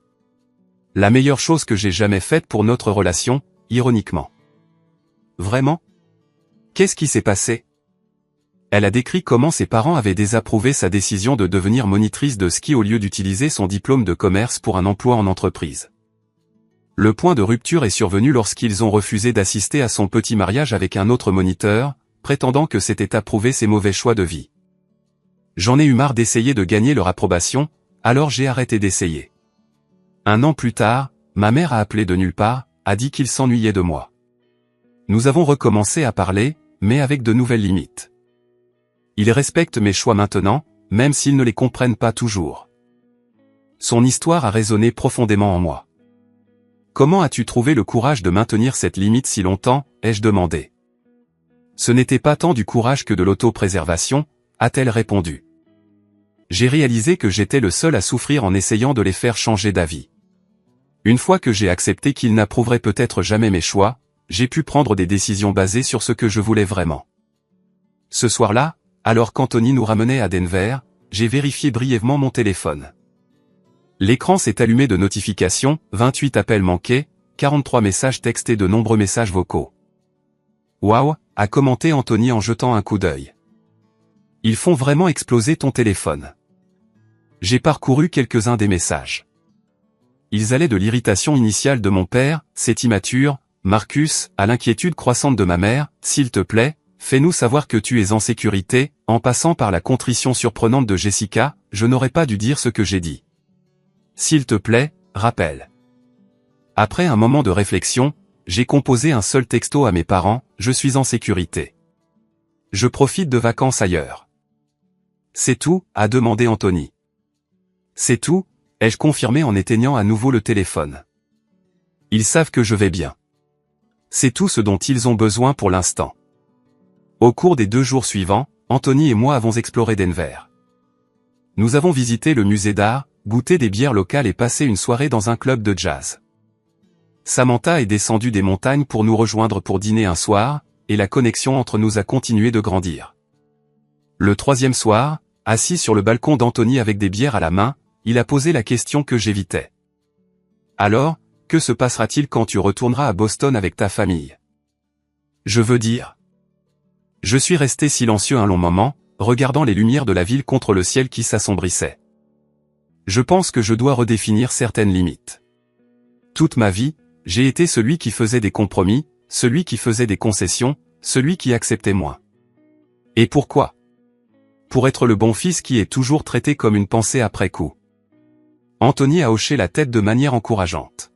La meilleure chose que j'ai jamais faite pour notre relation, ironiquement. Vraiment ? Qu'est-ce qui s'est passé ? Elle a décrit comment ses parents avaient désapprouvé sa décision de devenir monitrice de ski au lieu d'utiliser son diplôme de commerce pour un emploi en entreprise. Le point de rupture est survenu lorsqu'ils ont refusé d'assister à son petit mariage avec un autre moniteur, prétendant que c'était approuver ses mauvais choix de vie. J'en ai eu marre d'essayer de gagner leur approbation, alors j'ai arrêté d'essayer. Un an plus tard, ma mère a appelé de nulle part, a dit qu'il s'ennuyait de moi. Nous avons recommencé à parler, mais avec de nouvelles limites. Ils respectent mes choix maintenant, même s'ils ne les comprennent pas toujours. Son histoire a résonné profondément en moi. Comment as-tu trouvé le courage de maintenir cette limite si longtemps, ai-je demandé. Ce n'était pas tant du courage que de l'autopréservation, a-t-elle répondu. J'ai réalisé que j'étais le seul à souffrir en essayant de les faire changer d'avis. Une fois que j'ai accepté qu'ils n'approuveraient peut-être jamais mes choix, j'ai pu prendre des décisions basées sur ce que je voulais vraiment. Ce soir-là, alors qu'Anthony nous ramenait à Denver, j'ai vérifié brièvement mon téléphone. L'écran s'est allumé de notifications, 28 appels manqués, 43 messages textes et de nombreux messages vocaux. Waouh, a commenté Anthony en jetant un coup d'œil. Ils font vraiment exploser ton téléphone. J'ai parcouru quelques-uns des messages. Ils allaient de l'irritation initiale de mon père, c'est immature, Marcus, à l'inquiétude croissante de ma mère, s'il te plaît, fais-nous savoir que tu es en sécurité, en passant par la contrition surprenante de Jessica, je n'aurais pas dû dire ce que j'ai dit. S'il te plaît, rappelle. Après un moment de réflexion, j'ai composé un seul texto à mes parents, je suis en sécurité. Je profite de vacances ailleurs. C'est tout, a demandé Anthony. C'est tout, ai-je confirmé en éteignant à nouveau le téléphone. Ils savent que je vais bien. C'est tout ce dont ils ont besoin pour l'instant. Au cours des 2 jours suivants, Anthony et moi avons exploré Denver. Nous avons visité le musée d'art, goûté des bières locales et passé une soirée dans un club de jazz. Samantha est descendue des montagnes pour nous rejoindre pour dîner un soir, et la connexion entre nous a continué de grandir. Le 3e soir, assis sur le balcon d'Anthony avec des bières à la main, il a posé la question que j'évitais. Alors, que se passera-t-il quand tu retourneras à Boston avec ta famille ? Je veux dire. Je suis resté silencieux un long moment, regardant les lumières de la ville contre le ciel qui s'assombrissait. Je pense que je dois redéfinir certaines limites. Toute ma vie, j'ai été celui qui faisait des compromis, celui qui faisait des concessions, celui qui acceptait moins. Et pourquoi ? pour être le bon fils qui est toujours traité comme une pensée après coup. Anthony a hoché la tête de manière encourageante.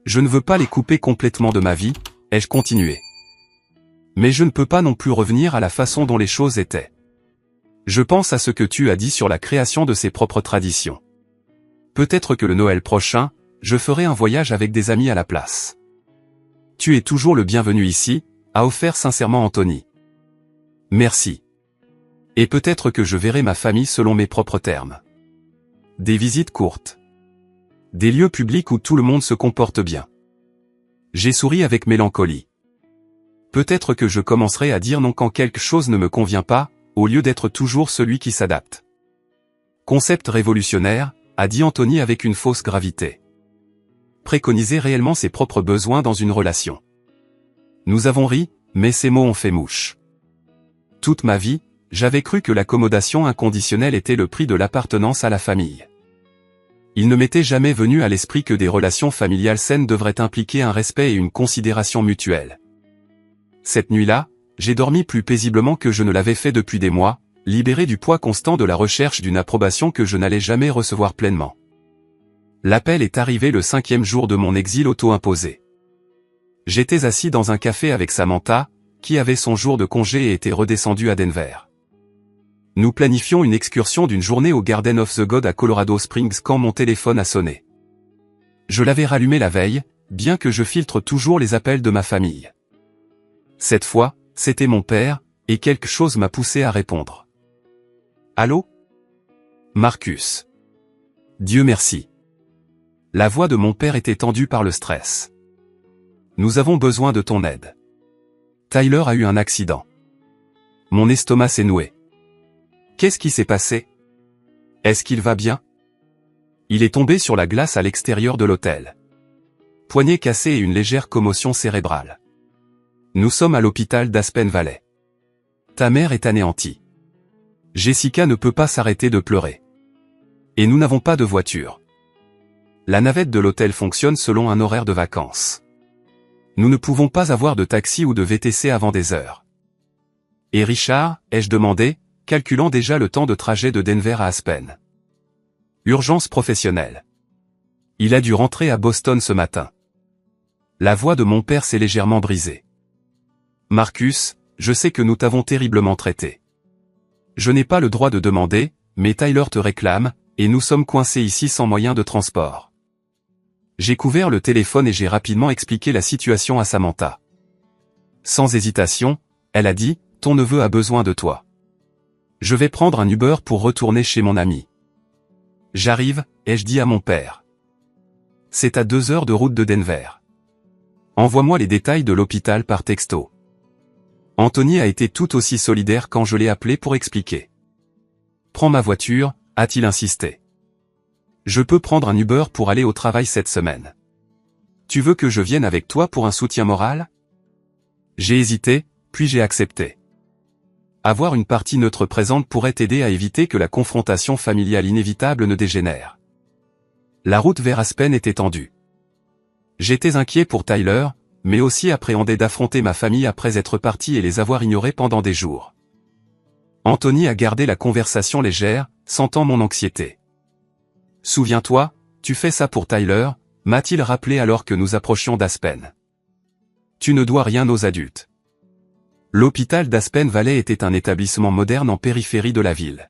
Je ne veux pas les couper complètement de ma vie, ai-je continué. Mais je ne peux pas non plus revenir à la façon dont les choses étaient. Je pense à ce que tu as dit sur la création de ses propres traditions. Peut-être que le Noël prochain, je ferai un voyage avec des amis à la place. Tu es toujours le bienvenu ici, a offert sincèrement Anthony. Merci. Et peut-être que je verrai ma famille selon mes propres termes. Des visites courtes. Des lieux publics où tout le monde se comporte bien. J'ai souri avec mélancolie. Peut-être que je commencerai à dire non quand quelque chose ne me convient pas, au lieu d'être toujours celui qui s'adapte. Concept révolutionnaire, a dit Anthony avec une fausse gravité. Préconiser réellement ses propres besoins dans une relation. Nous avons ri, mais ces mots ont fait mouche. Toute ma vie, j'avais cru que l'accommodation inconditionnelle était le prix de l'appartenance à la famille. Il ne m'était jamais venu à l'esprit que des relations familiales saines devraient impliquer un respect et une considération mutuelle. Cette nuit-là, j'ai dormi plus paisiblement que je ne l'avais fait depuis des mois, libéré du poids constant de la recherche d'une approbation que je n'allais jamais recevoir pleinement. L'appel est arrivé le 5e jour de mon exil auto-imposé. J'étais assis dans un café avec Samantha, qui avait son jour de congé et était redescendue à Denver. Nous planifions une excursion d'une journée au Garden of the God à Colorado Springs quand mon téléphone a sonné. Je l'avais rallumé la veille, bien que je filtre toujours les appels de ma famille. Cette fois, c'était mon père, et quelque chose m'a poussé à répondre. Allô? Marcus. Dieu merci. La voix de mon père était tendue par le stress. Nous avons besoin de ton aide. Tyler a eu un accident. Mon estomac s'est noué. Qu'est-ce qui s'est passé? Est-ce qu'il va bien? Il est tombé sur la glace à l'extérieur de l'hôtel. Poignet cassé et une légère commotion cérébrale. Nous sommes à l'hôpital d'Aspen Valley. Ta mère est anéantie. Jessica ne peut pas s'arrêter de pleurer. Et nous n'avons pas de voiture. La navette de l'hôtel fonctionne selon un horaire de vacances. Nous ne pouvons pas avoir de taxi ou de VTC avant des heures. Et Richard, ai-je demandé, calculant déjà le temps de trajet de Denver à Aspen. Urgence professionnelle. Il a dû rentrer à Boston ce matin. La voix de mon père s'est légèrement brisée. Marcus, je sais que nous t'avons terriblement traité. Je n'ai pas le droit de demander, mais Tyler te réclame, et nous sommes coincés ici sans moyen de transport. J'ai couvert le téléphone et j'ai rapidement expliqué la situation à Samantha. Sans hésitation, elle a dit, ton neveu a besoin de toi. Je vais prendre un Uber pour retourner chez mon ami. J'arrive, ai-je dit à mon père. C'est à 2 heures de route de Denver. Envoie-moi les détails de l'hôpital par texto. Anthony a été tout aussi solidaire quand je l'ai appelé pour expliquer. Prends ma voiture, a-t-il insisté. Je peux prendre un Uber pour aller au travail cette semaine. Tu veux que je vienne avec toi pour un soutien moral? J'ai hésité, puis j'ai accepté. Avoir une partie neutre présente pourrait aider à éviter que la confrontation familiale inévitable ne dégénère. La route vers Aspen était tendue. J'étais inquiet pour Tyler, mais aussi appréhendé d'affronter ma famille après être parti et les avoir ignorés pendant des jours. Anthony a gardé la conversation légère, sentant mon anxiété. Souviens-toi, tu fais ça pour Tyler, m'a-t-il rappelé alors que nous approchions d'Aspen. Tu ne dois rien aux adultes. L'hôpital d'Aspen Valley était un établissement moderne en périphérie de la ville.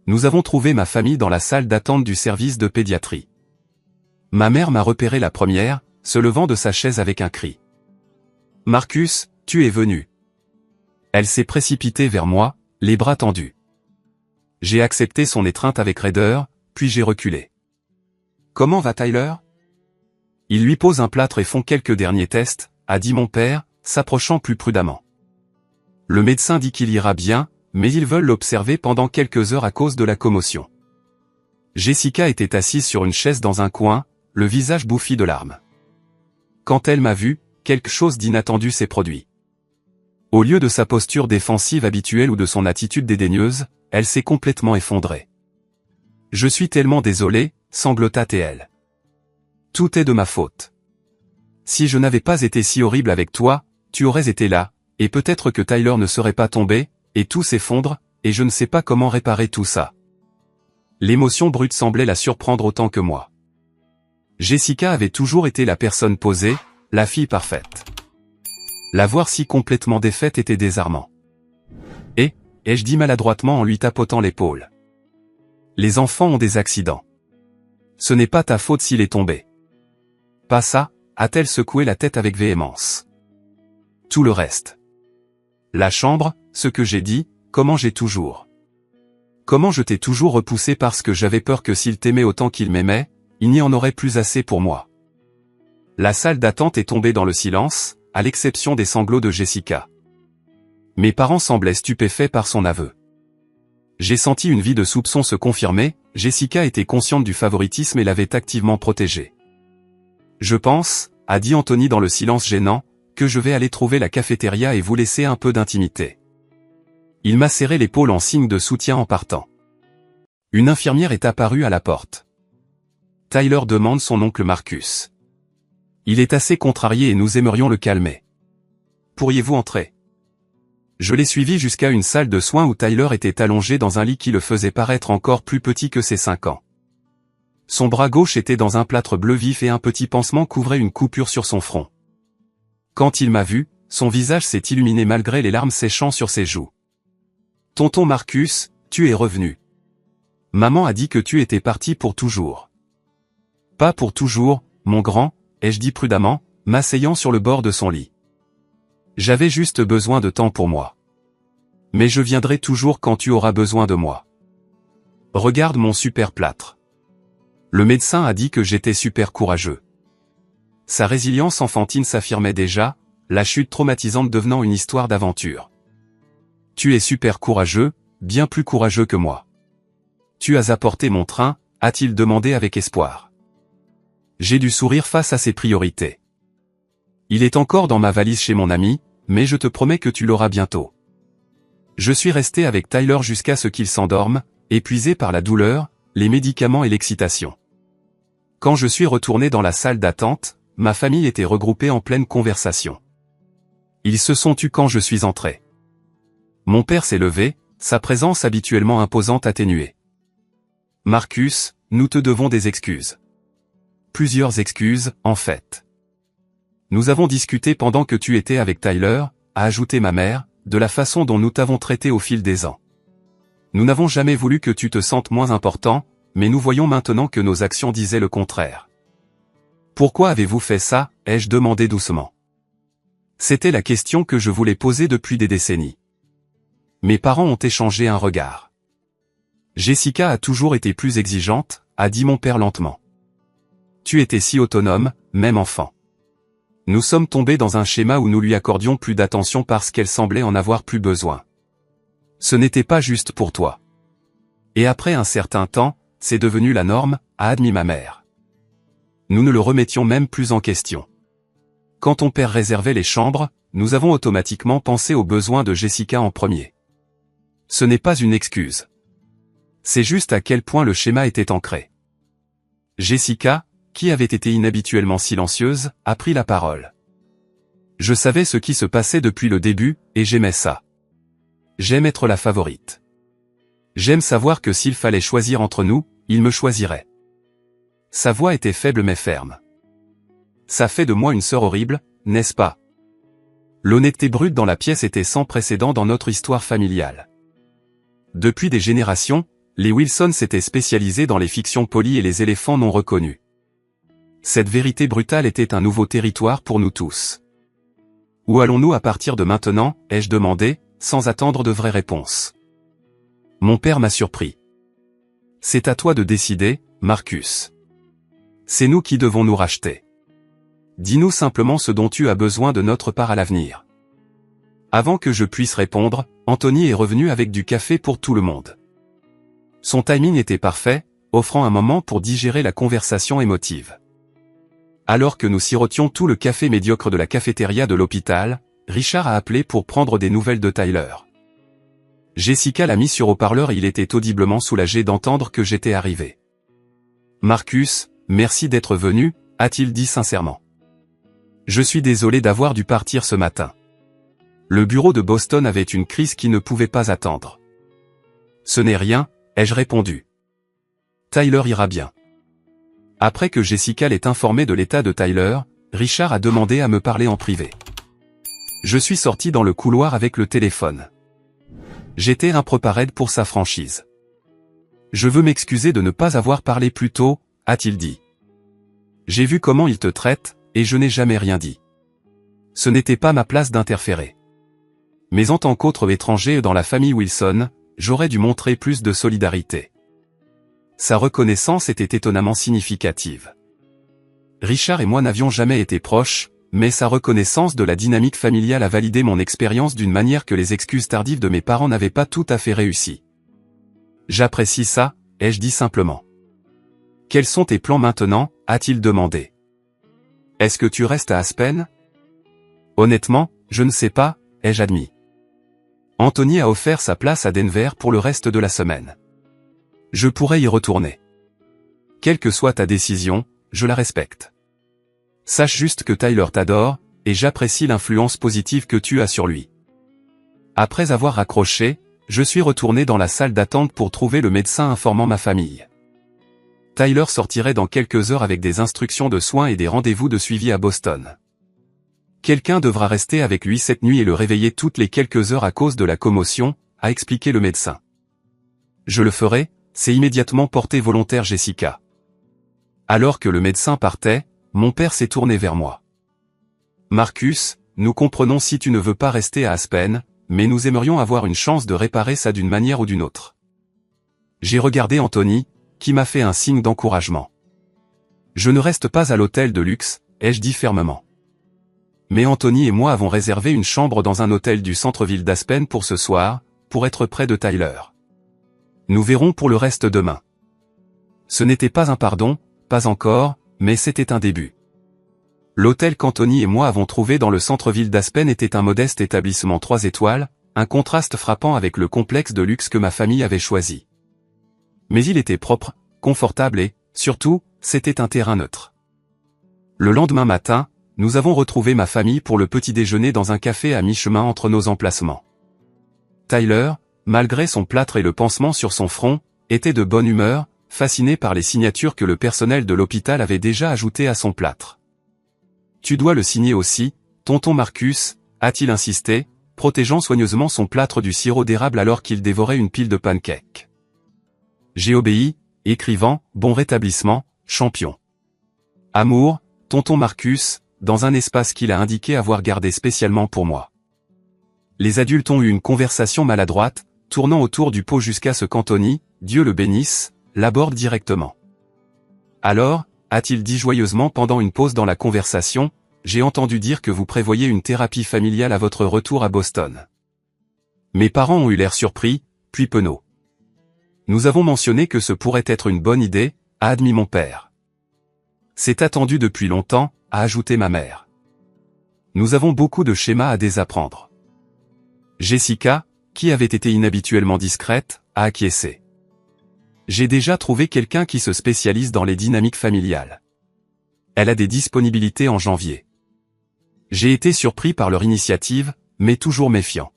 Nous avons trouvé ma famille dans la salle d'attente du service de pédiatrie. Ma mère m'a repéré la première, se levant de sa chaise avec un cri. « Marcus, tu es venu !» Elle s'est précipitée vers moi, les bras tendus. J'ai accepté son étreinte avec raideur, puis j'ai reculé. « Comment va Tyler ?» Ils lui posent un plâtre et font quelques derniers tests, a dit mon père, s'approchant plus prudemment. Le médecin dit qu'il ira bien, mais ils veulent l'observer pendant quelques heures à cause de la commotion. Jessica était assise sur une chaise dans un coin, le visage bouffi de larmes. Quand elle m'a vu, quelque chose d'inattendu s'est produit. Au lieu de sa posture défensive habituelle ou de son attitude dédaigneuse, elle s'est complètement effondrée. « Je suis tellement désolé, sanglota-t-elle. Tout est de ma faute. Si je n'avais pas été si horrible avec toi, tu aurais été là, et peut-être que Tyler ne serait pas tombé, et tout s'effondre, et je ne sais pas comment réparer tout ça. L'émotion brute semblait la surprendre autant que moi. Jessica avait toujours été la personne posée, la fille parfaite. La voir si complètement défaite était désarmant. Ai-je dit maladroitement en lui tapotant l'épaule. Les enfants ont des accidents. Ce n'est pas ta faute s'il est tombé. Pas ça, a-t-elle secoué la tête avec véhémence. Tout le reste. La chambre, ce que j'ai dit, comment j'ai toujours. Comment je t'ai toujours repoussé parce que j'avais peur que s'il t'aimait autant qu'il m'aimait, il n'y en aurait plus assez pour moi. La salle d'attente est tombée dans le silence, à l'exception des sanglots de Jessica. Mes parents semblaient stupéfaits par son aveu. J'ai senti une vie de soupçon se confirmer, Jessica était consciente du favoritisme et l'avait activement protégée. Je pense, a dit Anthony dans le silence gênant, que je vais aller trouver la cafétéria et vous laisser un peu d'intimité. Il m'a serré l'épaule en signe de soutien en partant. Une infirmière est apparue à la porte. Tyler demande son oncle Marcus. Il est assez contrarié et nous aimerions le calmer. Pourriez-vous entrer? Je l'ai suivi jusqu'à une salle de soins où Tyler était allongé dans un lit qui le faisait paraître encore plus petit que ses 5 ans. Son bras gauche était dans un plâtre bleu vif et un petit pansement couvrait une coupure sur son front. Quand il m'a vu, son visage s'est illuminé malgré les larmes séchant sur ses joues. « Tonton Marcus, tu es revenu. Maman a dit que tu étais parti pour toujours. » « Pas pour toujours, mon grand, ai-je dit prudemment, m'asseyant sur le bord de son lit. J'avais juste besoin de temps pour moi. Mais je viendrai toujours quand tu auras besoin de moi. Regarde mon super plâtre. Le médecin a dit que j'étais super courageux. Sa résilience enfantine s'affirmait déjà, la chute traumatisante devenant une histoire d'aventure. Tu es super courageux, bien plus courageux que moi. Tu as apporté mon train, a-t-il demandé avec espoir. J'ai dû sourire face à ses priorités. Il est encore dans ma valise chez mon ami, mais je te promets que tu l'auras bientôt. Je suis resté avec Tyler jusqu'à ce qu'il s'endorme, épuisé par la douleur, les médicaments et l'excitation. Quand je suis retourné dans la salle d'attente, ma famille était regroupée en pleine conversation. Ils se sont tus quand je suis entré. Mon père s'est levé, sa présence habituellement imposante atténuée. « Marcus, nous te devons des excuses. » Plusieurs excuses, en fait. Nous avons discuté pendant que tu étais avec Tyler, a ajouté ma mère, de la façon dont nous t'avons traité au fil des ans. Nous n'avons jamais voulu que tu te sentes moins important, mais nous voyons maintenant que nos actions disaient le contraire. Pourquoi avez-vous fait ça, ai-je demandé doucement. C'était la question que je voulais poser depuis des décennies. Mes parents ont échangé un regard. Jessica a toujours été plus exigeante, a dit mon père lentement. Tu étais si autonome, même enfant. Nous sommes tombés dans un schéma où nous lui accordions plus d'attention parce qu'elle semblait en avoir plus besoin. Ce n'était pas juste pour toi. Et après un certain temps, c'est devenu la norme, a admis ma mère. Nous ne le remettions même plus en question. Quand ton père réservait les chambres, nous avons automatiquement pensé aux besoins de Jessica en premier. Ce n'est pas une excuse. C'est juste à quel point le schéma était ancré. Jessica, qui avait été inhabituellement silencieuse, a pris la parole. Je savais ce qui se passait depuis le début, et j'aimais ça. J'aime être la favorite. J'aime savoir que s'il fallait choisir entre nous, il me choisirait. Sa voix était faible mais ferme. Ça fait de moi une sœur horrible, n'est-ce pas? L'honnêteté brute dans la pièce était sans précédent dans notre histoire familiale. Depuis des générations, les Wilson s'étaient spécialisés dans les fictions polies et les éléphants non reconnus. Cette vérité brutale était un nouveau territoire pour nous tous. Où allons-nous à partir de maintenant, ai-je demandé, sans attendre de vraies réponses. Mon père m'a surpris. C'est à toi de décider, Marcus. C'est nous qui devons nous racheter. Dis-nous simplement ce dont tu as besoin de notre part à l'avenir. Avant que je puisse répondre, Anthony est revenu avec du café pour tout le monde. Son timing était parfait, offrant un moment pour digérer la conversation émotive. Alors que nous sirotions tout le café médiocre de la cafétéria de l'hôpital, Richard a appelé pour prendre des nouvelles de Tyler. Jessica l'a mis sur haut-parleur et il était audiblement soulagé d'entendre que j'étais arrivé. « Marcus, merci d'être venu », a-t-il dit sincèrement. « Je suis désolé d'avoir dû partir ce matin. Le bureau de Boston avait une crise qui ne pouvait pas attendre. Ce n'est rien, ai-je répondu. Tyler ira bien. Après que Jessica l'ait informé de l'état de Tyler, Richard a demandé à me parler en privé. Je suis sorti dans le couloir avec le téléphone. J'étais un peu raide pour sa franchise. Je veux m'excuser de ne pas avoir parlé plus tôt, a-t-il dit. J'ai vu comment il te traite, et je n'ai jamais rien dit. Ce n'était pas ma place d'interférer. Mais en tant qu'autre étranger dans la famille Wilson, j'aurais dû montrer plus de solidarité. Sa reconnaissance était étonnamment significative. Richard et moi n'avions jamais été proches, mais sa reconnaissance de la dynamique familiale a validé mon expérience d'une manière que les excuses tardives de mes parents n'avaient pas tout à fait réussi. J'apprécie ça, ai-je dit simplement. Quels sont tes plans maintenant, a-t-il demandé. Est-ce que tu restes à Aspen? Honnêtement, je ne sais pas, ai-je admis. Anthony a offert sa place à Denver pour le reste de la semaine. Je pourrais y retourner. Quelle que soit ta décision, je la respecte. Sache juste que Tyler t'adore, et j'apprécie l'influence positive que tu as sur lui. Après avoir raccroché, je suis retourné dans la salle d'attente pour trouver le médecin informant ma famille. Tyler sortirait dans quelques heures avec des instructions de soins et des rendez-vous de suivi à Boston. Quelqu'un devra rester avec lui cette nuit et le réveiller toutes les quelques heures à cause de la commotion, a expliqué le médecin. Je le ferai, s'est immédiatement porté volontaire Jessica. Alors que le médecin partait, mon père s'est tourné vers moi. Marcus, nous comprenons si tu ne veux pas rester à Aspen, mais nous aimerions avoir une chance de réparer ça d'une manière ou d'une autre. J'ai regardé Anthony, qui m'a fait un signe d'encouragement. Je ne reste pas à l'hôtel de luxe, ai-je dit fermement. Mais Anthony et moi avons réservé une chambre dans un hôtel du centre-ville d'Aspen pour ce soir, pour être près de Tyler. Nous verrons pour le reste demain. Ce n'était pas un pardon, pas encore, mais c'était un début. L'hôtel qu'Anthony et moi avons trouvé dans le centre-ville d'Aspen était un modeste établissement 3 étoiles, un contraste frappant avec le complexe de luxe que ma famille avait choisi. Mais il était propre, confortable et, surtout, c'était un terrain neutre. Le lendemain matin, nous avons retrouvé ma famille pour le petit déjeuner dans un café à mi-chemin entre nos emplacements. Tyler, malgré son plâtre et le pansement sur son front, était de bonne humeur, fasciné par les signatures que le personnel de l'hôpital avait déjà ajoutées à son plâtre. Tu dois le signer aussi, tonton Marcus, a-t-il insisté, protégeant soigneusement son plâtre du sirop d'érable alors qu'il dévorait une pile de pancakes. J'ai obéi, écrivant, bon rétablissement, champion. Amour, tonton Marcus, dans un espace qu'il a indiqué avoir gardé spécialement pour moi. Les adultes ont eu une conversation maladroite, tournant autour du pot jusqu'à ce qu'Anthony, Dieu le bénisse, l'aborde directement. Alors, a-t-il dit joyeusement pendant une pause dans la conversation, j'ai entendu dire que vous prévoyez une thérapie familiale à votre retour à Boston. Mes parents ont eu l'air surpris, puis penauds. Nous avons mentionné que ce pourrait être une bonne idée, a admis mon père. C'est attendu depuis longtemps, a ajouté ma mère. Nous avons beaucoup de schémas à désapprendre. Jessica, qui avait été inhabituellement discrète, a acquiescé. J'ai déjà trouvé quelqu'un qui se spécialise dans les dynamiques familiales. Elle a des disponibilités en janvier. J'ai été surpris par leur initiative, mais toujours méfiant.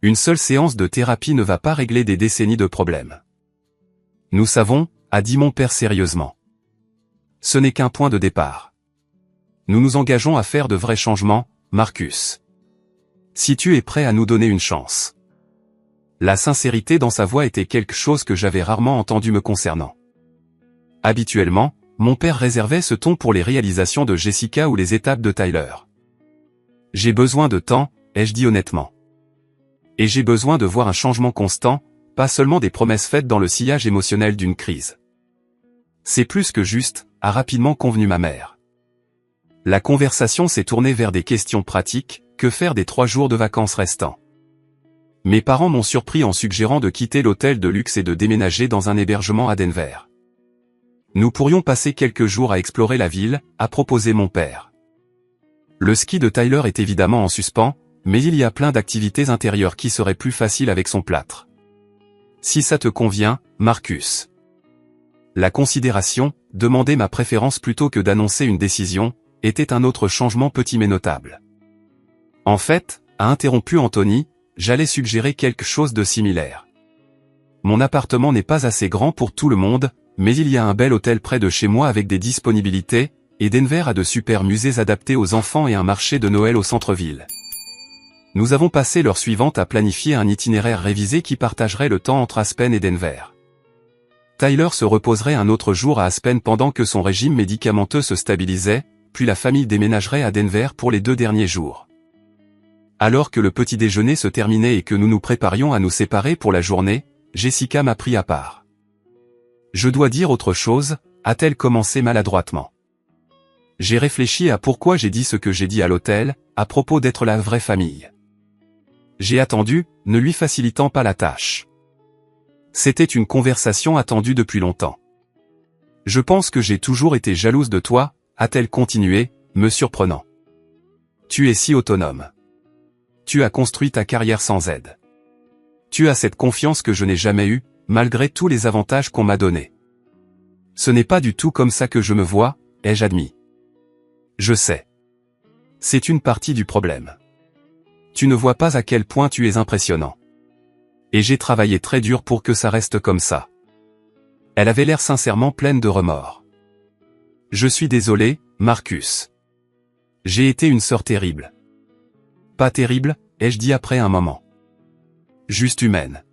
Une seule séance de thérapie ne va pas régler des décennies de problèmes. Nous savons, a dit mon père sérieusement. Ce n'est qu'un point de départ. Nous nous engageons à faire de vrais changements, Marcus. Si tu es prêt à nous donner une chance. La sincérité dans sa voix était quelque chose que j'avais rarement entendu me concernant. Habituellement, mon père réservait ce ton pour les réalisations de Jessica ou les étapes de Tyler. J'ai besoin de temps, ai-je dit honnêtement. Et j'ai besoin de voir un changement constant, pas seulement des promesses faites dans le sillage émotionnel d'une crise. C'est plus que juste, a rapidement convenu ma mère. La conversation s'est tournée vers des questions pratiques, que faire des 3 jours de vacances restants. Mes parents m'ont surpris en suggérant de quitter l'hôtel de luxe et de déménager dans un hébergement à Denver. Nous pourrions passer quelques jours à explorer la ville, a proposé mon père. Le ski de Tyler est évidemment en suspens, mais il y a plein d'activités intérieures qui seraient plus faciles avec son plâtre. Si ça te convient, Marcus. La considération, demander ma préférence plutôt que d'annoncer une décision, était un autre changement petit mais notable. En fait, a interrompu Anthony, j'allais suggérer quelque chose de similaire. mon appartement n'est pas assez grand pour tout le monde, mais il y a un bel hôtel près de chez moi avec des disponibilités, et Denver a de super musées adaptés aux enfants et un marché de Noël au centre-ville. Nous avons passé l'heure suivante à planifier un itinéraire révisé qui partagerait le temps entre Aspen et Denver. Tyler se reposerait un autre jour à Aspen pendant que son régime médicamenteux se stabilisait, puis la famille déménagerait à Denver pour les 2 derniers jours. Alors que le petit déjeuner se terminait et que nous nous préparions à nous séparer pour la journée, Jessica m'a pris à part. « Je dois dire autre chose », a-t-elle commencé maladroitement. J'ai réfléchi à pourquoi j'ai dit ce que j'ai dit à l'hôtel, à propos d'être la vraie famille. J'ai attendu, ne lui facilitant pas la tâche. C'était une conversation attendue depuis longtemps. Je pense que j'ai toujours été jalouse de toi, a-t-elle continué, me surprenant. Tu es si autonome. Tu as construit ta carrière sans aide. Tu as cette confiance que je n'ai jamais eue, malgré tous les avantages qu'on m'a donnés. Ce n'est pas du tout comme ça que je me vois, ai-je admis. Je sais. C'est une partie du problème. Tu ne vois pas à quel point tu es impressionnant. Et j'ai travaillé très dur pour que ça reste comme ça. Elle avait l'air sincèrement pleine de remords. Je suis désolé, Marcus. J'ai été une sœur terrible. Pas terrible, ai-je dit après un moment. Juste humaine.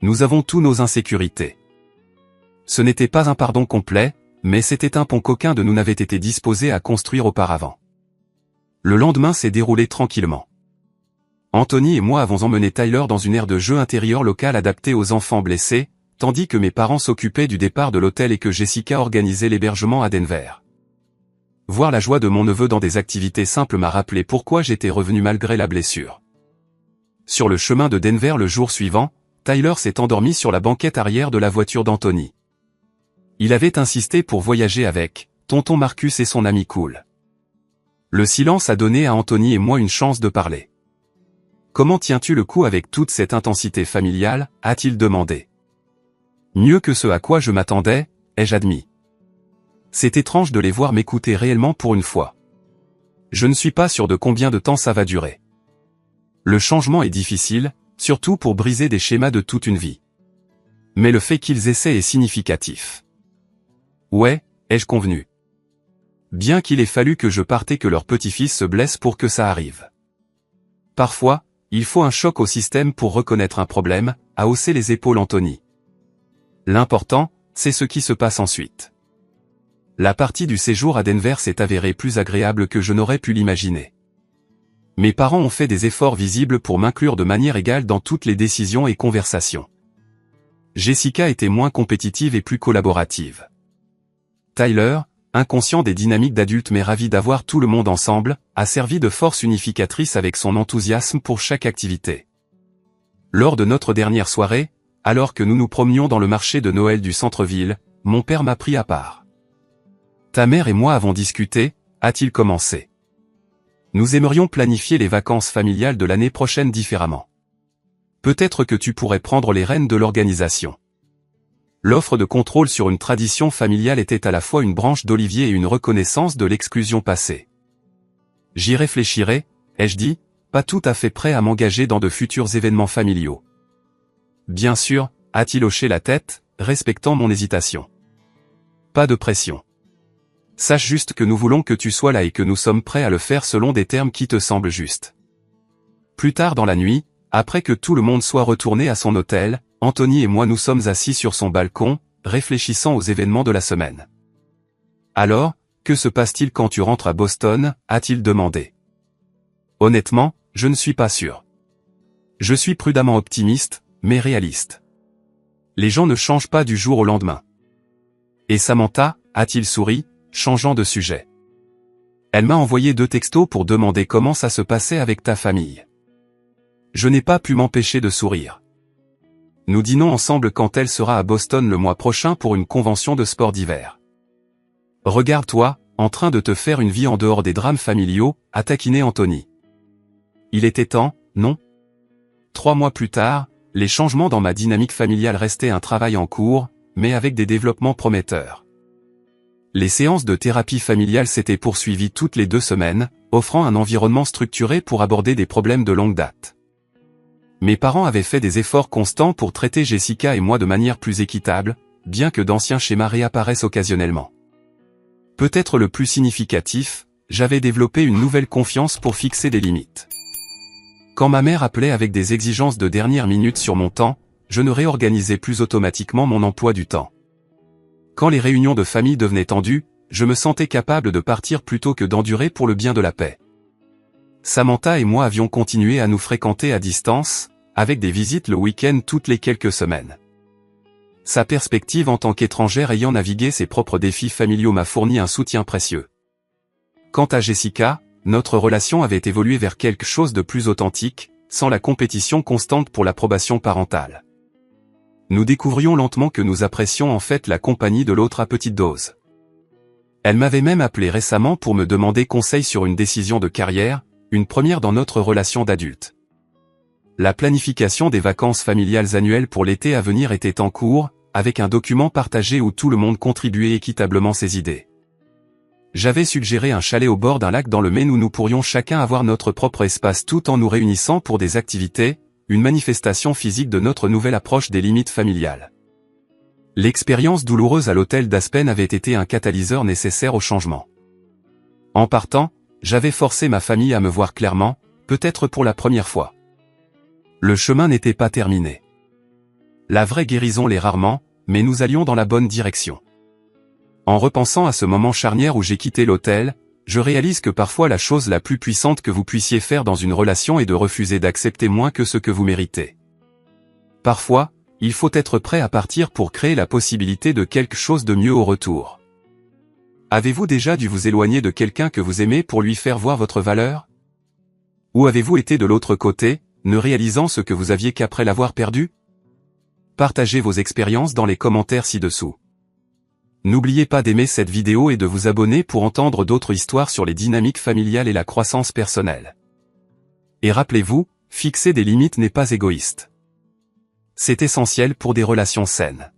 Nous avons tous nos insécurités. Ce n'était pas un pardon complet, mais c'était un pont qu'aucun de nous n'avait été disposé à construire auparavant. Le lendemain s'est déroulé tranquillement. Anthony et moi avons emmené Tyler dans une aire de jeu intérieure locale adaptée aux enfants blessés, tandis que mes parents s'occupaient du départ de l'hôtel et que Jessica organisait l'hébergement à Denver. Voir la joie de mon neveu dans des activités simples m'a rappelé pourquoi j'étais revenu malgré la blessure. Sur le chemin de Denver le jour suivant, Tyler s'est endormi sur la banquette arrière de la voiture d'Anthony. Il avait insisté pour voyager avec tonton Marcus et son ami Cool. Le silence a donné à Anthony et moi une chance de parler. « Comment tiens-tu le coup avec toute cette intensité familiale ?» a-t-il demandé. « Mieux que ce à quoi je m'attendais, ai-je admis. C'est étrange de les voir m'écouter réellement pour une fois. Je ne suis pas sûr de combien de temps ça va durer. Le changement est difficile, surtout pour briser des schémas de toute une vie. Mais le fait qu'ils essaient est significatif. Ouais, ai-je convenu. Bien qu'il ait fallu que je parte et que leur petit-fils se blesse pour que ça arrive. Parfois, il faut un choc au système pour reconnaître un problème, a haussé les épaules Anthony. L'important, c'est ce qui se passe ensuite. La partie du séjour à Denver s'est avérée plus agréable que je n'aurais pu l'imaginer. Mes parents ont fait des efforts visibles pour m'inclure de manière égale dans toutes les décisions et conversations. Jessica était moins compétitive et plus collaborative. Tyler, inconscient des dynamiques d'adultes mais ravi d'avoir tout le monde ensemble, a servi de force unificatrice avec son enthousiasme pour chaque activité. Lors de notre dernière soirée, alors que nous nous promenions dans le marché de Noël du centre-ville, mon père m'a pris à part. « Ta mère et moi avons discuté », a-t-il commencé. « Nous aimerions planifier les vacances familiales de l'année prochaine différemment. Peut-être que tu pourrais prendre les rênes de l'organisation. » L'offre de contrôle sur une tradition familiale était à la fois une branche d'olivier et une reconnaissance de l'exclusion passée. « J'y réfléchirai », ai-je dit, pas tout à fait prêt à m'engager dans de futurs événements familiaux. « Bien sûr », a-t-il hoché la tête, respectant mon hésitation. « Pas de pression. Sache juste que nous voulons que tu sois là et que nous sommes prêts à le faire selon des termes qui te semblent justes. » Plus tard dans la nuit, après que tout le monde soit retourné à son hôtel, Anthony et moi nous sommes assis sur son balcon, réfléchissant aux événements de la semaine. « Alors, que se passe-t-il quand tu rentres à Boston ?» a-t-il demandé. « Honnêtement, je ne suis pas sûr. Je suis prudemment optimiste, mais réaliste. Les gens ne changent pas du jour au lendemain. » Et Samantha, a-t-il souri, changeant de sujet. Elle m'a envoyé 2 textos pour demander comment ça se passait avec ta famille. Je n'ai pas pu m'empêcher de sourire. Nous dînons ensemble quand elle sera à Boston le mois prochain pour une convention de sport d'hiver. Regarde-toi, en train de te faire une vie en dehors des drames familiaux, a taquiné Anthony. Il était temps, non? 3 mois plus tard, les changements dans ma dynamique familiale restaient un travail en cours, mais avec des développements prometteurs. Les séances de thérapie familiale s'étaient poursuivies toutes les 2 semaines, offrant un environnement structuré pour aborder des problèmes de longue date. Mes parents avaient fait des efforts constants pour traiter Jessica et moi de manière plus équitable, bien que d'anciens schémas réapparaissent occasionnellement. Peut-être le plus significatif, j'avais développé une nouvelle confiance pour fixer des limites. Quand ma mère appelait avec des exigences de dernière minute sur mon temps, je ne réorganisais plus automatiquement mon emploi du temps. Quand les réunions de famille devenaient tendues, je me sentais capable de partir plutôt que d'endurer pour le bien de la paix. Samantha et moi avions continué à nous fréquenter à distance, avec des visites le week-end toutes les quelques semaines. Sa perspective en tant qu'étrangère ayant navigué ses propres défis familiaux m'a fourni un soutien précieux. Quant à Jessica, notre relation avait évolué vers quelque chose de plus authentique, sans la compétition constante pour l'approbation parentale. Nous découvrions lentement que nous apprécions en fait la compagnie de l'autre à petite dose. Elle m'avait même appelé récemment pour me demander conseil sur une décision de carrière, une première dans notre relation d'adulte. La planification des vacances familiales annuelles pour l'été à venir était en cours, avec un document partagé où tout le monde contribuait équitablement ses idées. J'avais suggéré un chalet au bord d'un lac dans le Maine où nous pourrions chacun avoir notre propre espace tout en nous réunissant pour des activités, une manifestation physique de notre nouvelle approche des limites familiales. L'expérience douloureuse à l'hôtel d'Aspen avait été un catalyseur nécessaire au changement. En partant, j'avais forcé ma famille à me voir clairement, peut-être pour la première fois. Le chemin n'était pas terminé. La vraie guérison l'est rarement, mais nous allions dans la bonne direction. En repensant à ce moment charnière où j'ai quitté l'hôtel, je réalise que parfois la chose la plus puissante que vous puissiez faire dans une relation est de refuser d'accepter moins que ce que vous méritez. Parfois, il faut être prêt à partir pour créer la possibilité de quelque chose de mieux au retour. Avez-vous déjà dû vous éloigner de quelqu'un que vous aimez pour lui faire voir votre valeur? Ou avez-vous été de l'autre côté, ne réalisant ce que vous aviez qu'après l'avoir perdu? Partagez vos expériences dans les commentaires ci-dessous. N'oubliez pas d'aimer cette vidéo et de vous abonner pour entendre d'autres histoires sur les dynamiques familiales et la croissance personnelle. Et rappelez-vous, fixer des limites n'est pas égoïste. C'est essentiel pour des relations saines.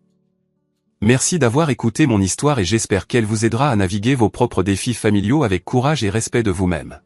Merci d'avoir écouté mon histoire et j'espère qu'elle vous aidera à naviguer vos propres défis familiaux avec courage et respect de vous-même.